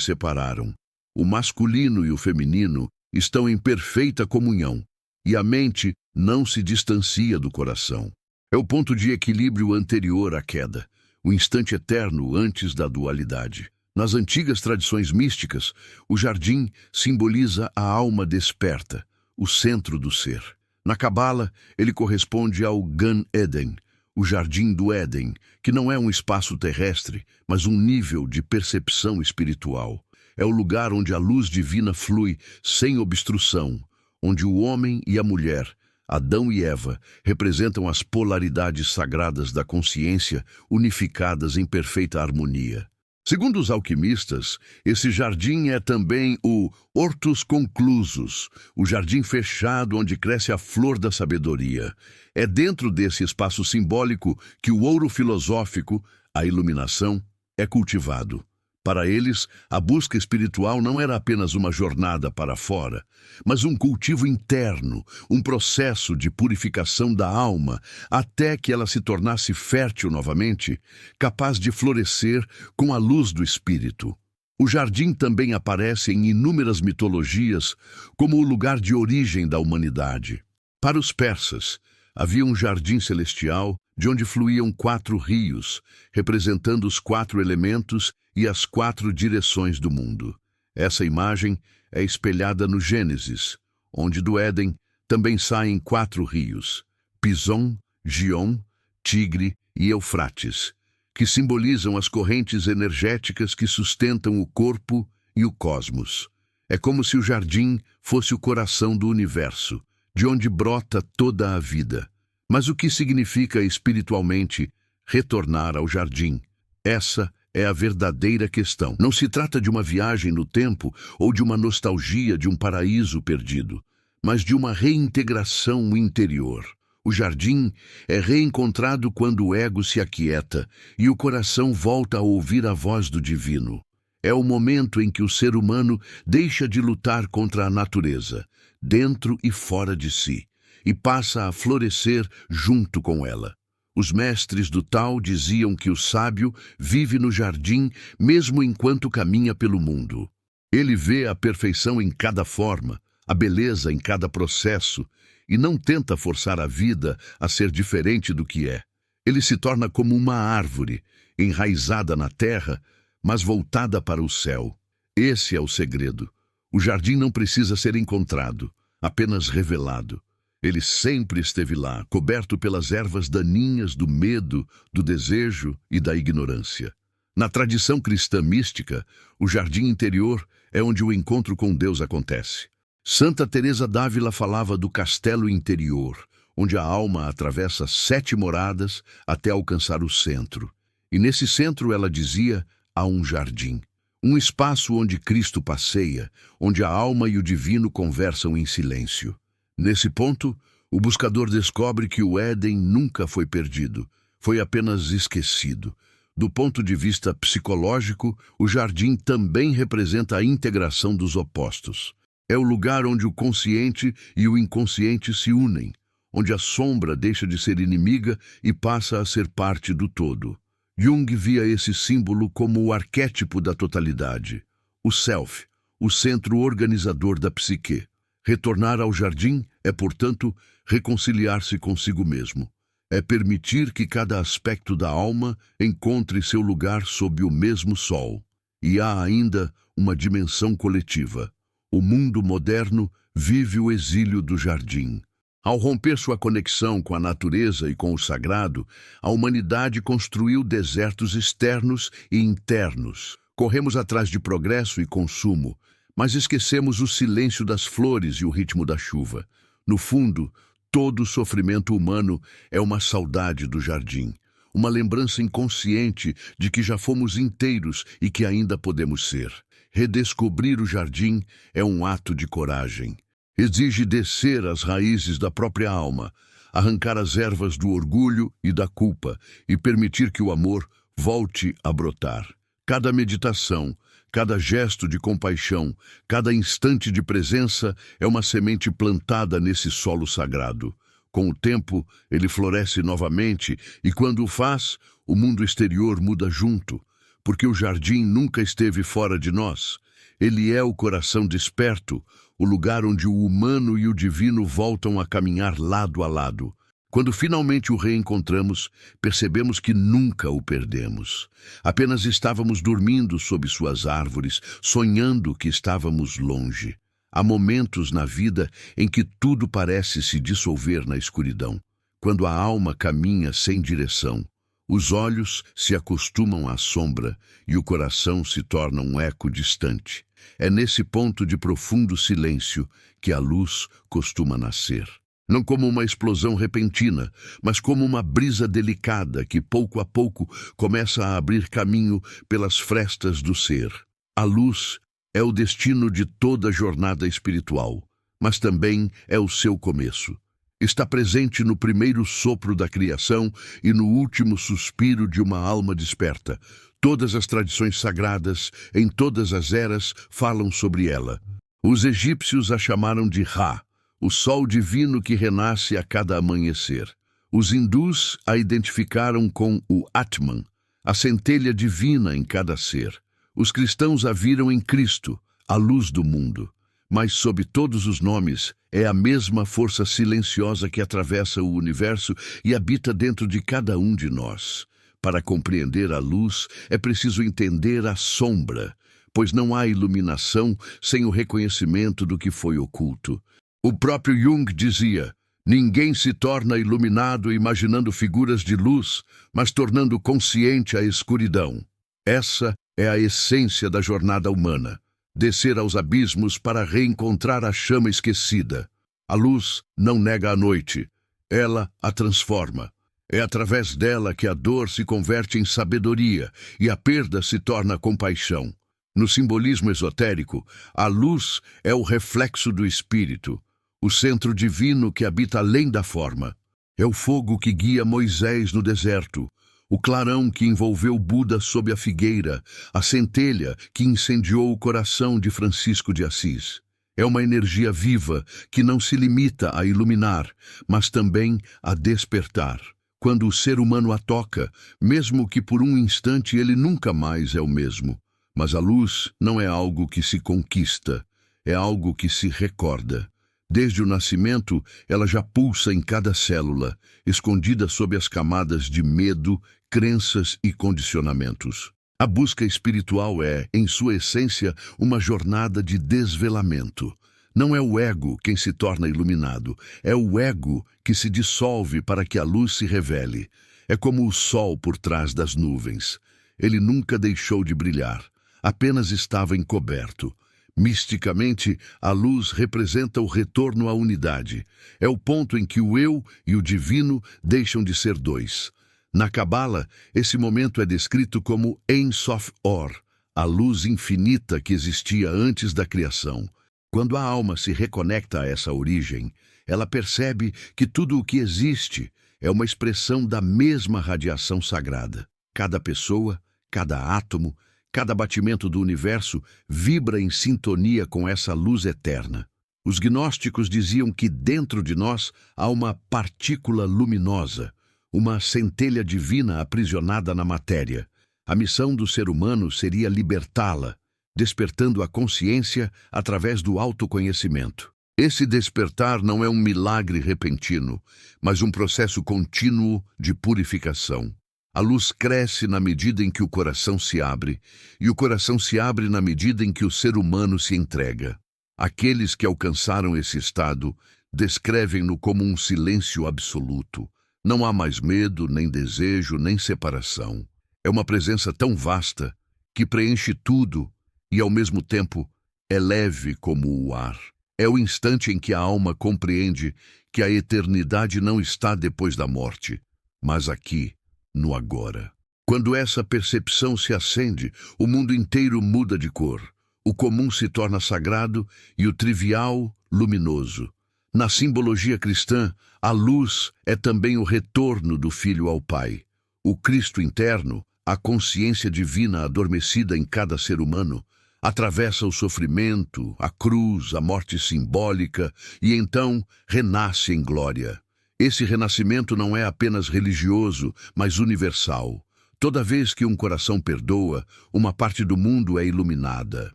separaram. O masculino e o feminino estão em perfeita comunhão, e a mente não se distancia do coração. É o ponto de equilíbrio anterior à queda, o instante eterno antes da dualidade. Nas antigas tradições místicas, o jardim simboliza a alma desperta, o centro do ser. Na Cabala, ele corresponde ao Gan Eden, o jardim do Éden, que não é um espaço terrestre, mas um nível de percepção espiritual. É o lugar onde a luz divina flui sem obstrução, onde o homem e a mulher, Adão e Eva, representam as polaridades sagradas da consciência unificadas em perfeita harmonia. Segundo os alquimistas, esse jardim é também o Hortus Conclusus, o jardim fechado onde cresce a flor da sabedoria. É dentro desse espaço simbólico que o ouro filosófico, a iluminação, é cultivado. Para eles, a busca espiritual não era apenas uma jornada para fora, mas um cultivo interno, um processo de purificação da alma, até que ela se tornasse fértil novamente, capaz de florescer com a luz do espírito. O jardim também aparece em inúmeras mitologias como o lugar de origem da humanidade. Para os persas, havia um jardim celestial de onde fluíam 4 rios, representando os 4 elementos e as 4 direções do mundo. Essa imagem é espelhada no Gênesis, onde do Éden também saem 4 rios, Pison, Gion, Tigre e Eufrates, que simbolizam as correntes energéticas que sustentam o corpo e o cosmos. É como se o jardim fosse o coração do universo, de onde brota toda a vida. Mas o que significa espiritualmente retornar ao jardim? Essa é a verdadeira questão. Não se trata de uma viagem no tempo ou de uma nostalgia de um paraíso perdido, mas de uma reintegração interior. O jardim é reencontrado quando o ego se aquieta e o coração volta a ouvir a voz do divino. É o momento em que o ser humano deixa de lutar contra a natureza, dentro e fora de si, e passa a florescer junto com ela. Os mestres do Tao diziam que o sábio vive no jardim mesmo enquanto caminha pelo mundo. Ele vê a perfeição em cada forma, a beleza em cada processo, e não tenta forçar a vida a ser diferente do que é. Ele se torna como uma árvore, enraizada na terra, mas voltada para o céu. Esse é o segredo. O jardim não precisa ser encontrado, apenas revelado. Ele sempre esteve lá, coberto pelas ervas daninhas do medo, do desejo e da ignorância. Na tradição cristã mística, o jardim interior é onde o encontro com Deus acontece. Santa Teresa d'Ávila falava do castelo interior, onde a alma atravessa 7 moradas até alcançar o centro. E nesse centro, ela dizia, há um jardim. Um espaço onde Cristo passeia, onde a alma e o divino conversam em silêncio. Nesse ponto, o buscador descobre que o Éden nunca foi perdido, foi apenas esquecido. Do ponto de vista psicológico, o jardim também representa a integração dos opostos. É o lugar onde o consciente e o inconsciente se unem, onde a sombra deixa de ser inimiga e passa a ser parte do todo. Jung via esse símbolo como o arquétipo da totalidade, o self, o centro organizador da psique. Retornar ao jardim é, portanto, reconciliar-se consigo mesmo. É permitir que cada aspecto da alma encontre seu lugar sob o mesmo sol. E há ainda uma dimensão coletiva. O mundo moderno vive o exílio do jardim. Ao romper sua conexão com a natureza e com o sagrado, a humanidade construiu desertos externos e internos. Corremos atrás de progresso e consumo, mas esquecemos o silêncio das flores e o ritmo da chuva. No fundo, todo o sofrimento humano é uma saudade do jardim, uma lembrança inconsciente de que já fomos inteiros e que ainda podemos ser. Redescobrir o jardim é um ato de coragem. Exige descer às raízes da própria alma, arrancar as ervas do orgulho e da culpa e permitir que o amor volte a brotar. Cada meditação, cada gesto de compaixão, cada instante de presença é uma semente plantada nesse solo sagrado. Com o tempo, ele floresce novamente e, quando o faz, o mundo exterior muda junto, porque o jardim nunca esteve fora de nós. Ele é o coração desperto, o lugar onde o humano e o divino voltam a caminhar lado a lado. Quando finalmente o reencontramos, percebemos que nunca o perdemos. Apenas estávamos dormindo sob suas árvores, sonhando que estávamos longe. Há momentos na vida em que tudo parece se dissolver na escuridão, quando a alma caminha sem direção. Os olhos se acostumam à sombra e o coração se torna um eco distante. É nesse ponto de profundo silêncio que a luz costuma nascer. Não como uma explosão repentina, mas como uma brisa delicada que pouco a pouco começa a abrir caminho pelas frestas do ser. A luz é o destino de toda jornada espiritual, mas também é o seu começo. Está presente no primeiro sopro da criação e no último suspiro de uma alma desperta. Todas as tradições sagradas, em todas as eras, falam sobre ela. Os egípcios a chamaram de Ra, o sol divino que renasce a cada amanhecer. Os hindus a identificaram com o Atman, a centelha divina em cada ser. Os cristãos a viram em Cristo, a luz do mundo. Mas, sob todos os nomes, é a mesma força silenciosa que atravessa o universo e habita dentro de cada um de nós. Para compreender a luz, é preciso entender a sombra, pois não há iluminação sem o reconhecimento do que foi oculto. O próprio Jung dizia: ninguém se torna iluminado imaginando figuras de luz, mas tornando consciente a escuridão. Essa é a essência da jornada humana. Descer aos abismos para reencontrar a chama esquecida. A luz não nega a noite, ela a transforma. É através dela que a dor se converte em sabedoria e a perda se torna compaixão. No simbolismo esotérico, a luz é o reflexo do espírito, o centro divino que habita além da forma. É o fogo que guia Moisés no deserto, o clarão que envolveu Buda sob a figueira, a centelha que incendiou o coração de Francisco de Assis. É uma energia viva que não se limita a iluminar, mas também a despertar. Quando o ser humano a toca, mesmo que por um instante ele nunca mais é o mesmo. Mas a luz não é algo que se conquista, é algo que se recorda. Desde o nascimento, ela já pulsa em cada célula, escondida sob as camadas de medo, crenças e condicionamentos. A busca espiritual é, em sua essência, uma jornada de desvelamento. Não é o ego quem se torna iluminado, é o ego que se dissolve para que a luz se revele. É como o sol por trás das nuvens. Ele nunca deixou de brilhar, apenas estava encoberto. Misticamente, a luz representa o retorno à unidade. É o ponto em que o eu e o divino deixam de ser dois. Na Cabala, esse momento é descrito como Ein Sof Or, a luz infinita que existia antes da criação. Quando a alma se reconecta a essa origem, ela percebe que tudo o que existe é uma expressão da mesma radiação sagrada. Cada pessoa, cada átomo, cada batimento do universo vibra em sintonia com essa luz eterna. Os gnósticos diziam que dentro de nós há uma partícula luminosa, uma centelha divina aprisionada na matéria. A missão do ser humano seria libertá-la, despertando a consciência através do autoconhecimento. Esse despertar não é um milagre repentino, mas um processo contínuo de purificação. A luz cresce na medida em que o coração se abre, e o coração se abre na medida em que o ser humano se entrega. Aqueles que alcançaram esse estado descrevem-no como um silêncio absoluto. Não há mais medo, nem desejo, nem separação. É uma presença tão vasta que preenche tudo e, ao mesmo tempo, é leve como o ar. É o instante em que a alma compreende que a eternidade não está depois da morte, mas aqui, no agora. Quando essa percepção se acende, o mundo inteiro muda de cor. O comum se torna sagrado e o trivial, luminoso. Na simbologia cristã, a luz é também o retorno do Filho ao Pai. O Cristo interno, a consciência divina adormecida em cada ser humano, atravessa o sofrimento, a cruz, a morte simbólica e então renasce em glória. Esse renascimento não é apenas religioso, mas universal. Toda vez que um coração perdoa, uma parte do mundo é iluminada.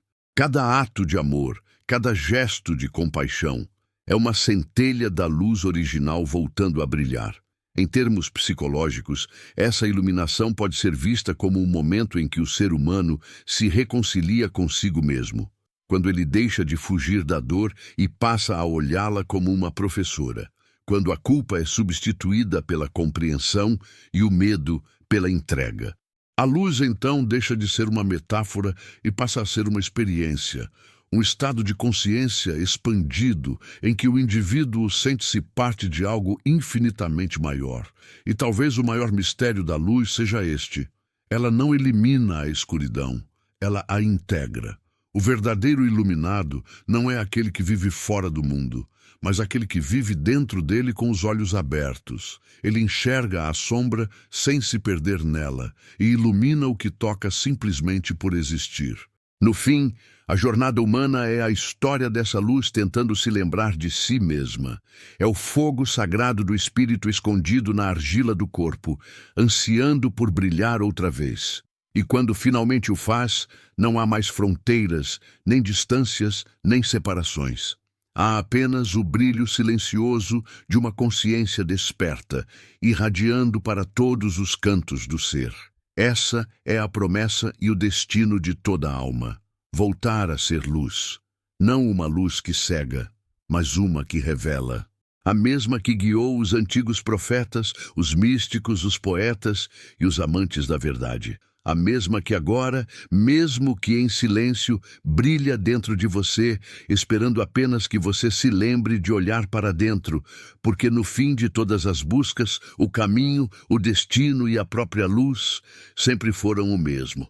Cada ato de amor, cada gesto de compaixão, é uma centelha da luz original voltando a brilhar. Em termos psicológicos, essa iluminação pode ser vista como um momento em que o ser humano se reconcilia consigo mesmo, quando ele deixa de fugir da dor e passa a olhá-la como uma professora, quando a culpa é substituída pela compreensão e o medo pela entrega. A luz, então, deixa de ser uma metáfora e passa a ser uma experiência, um estado de consciência expandido em que o indivíduo sente-se parte de algo infinitamente maior. E talvez o maior mistério da luz seja este: ela não elimina a escuridão, ela a integra. O verdadeiro iluminado não é aquele que vive fora do mundo, mas aquele que vive dentro dele com os olhos abertos. Ele enxerga a sombra sem se perder nela e ilumina o que toca simplesmente por existir. No fim, a jornada humana é a história dessa luz tentando se lembrar de si mesma. É o fogo sagrado do espírito escondido na argila do corpo, ansiando por brilhar outra vez. E quando finalmente o faz, não há mais fronteiras, nem distâncias, nem separações. Há apenas o brilho silencioso de uma consciência desperta, irradiando para todos os cantos do ser. Essa é a promessa e o destino de toda a alma. Voltar a ser luz. Não uma luz que cega, mas uma que revela. A mesma que guiou os antigos profetas, os místicos, os poetas e os amantes da verdade. A mesma que agora, mesmo que em silêncio, brilha dentro de você, esperando apenas que você se lembre de olhar para dentro, porque no fim de todas as buscas, o caminho, o destino e a própria luz sempre foram o mesmo.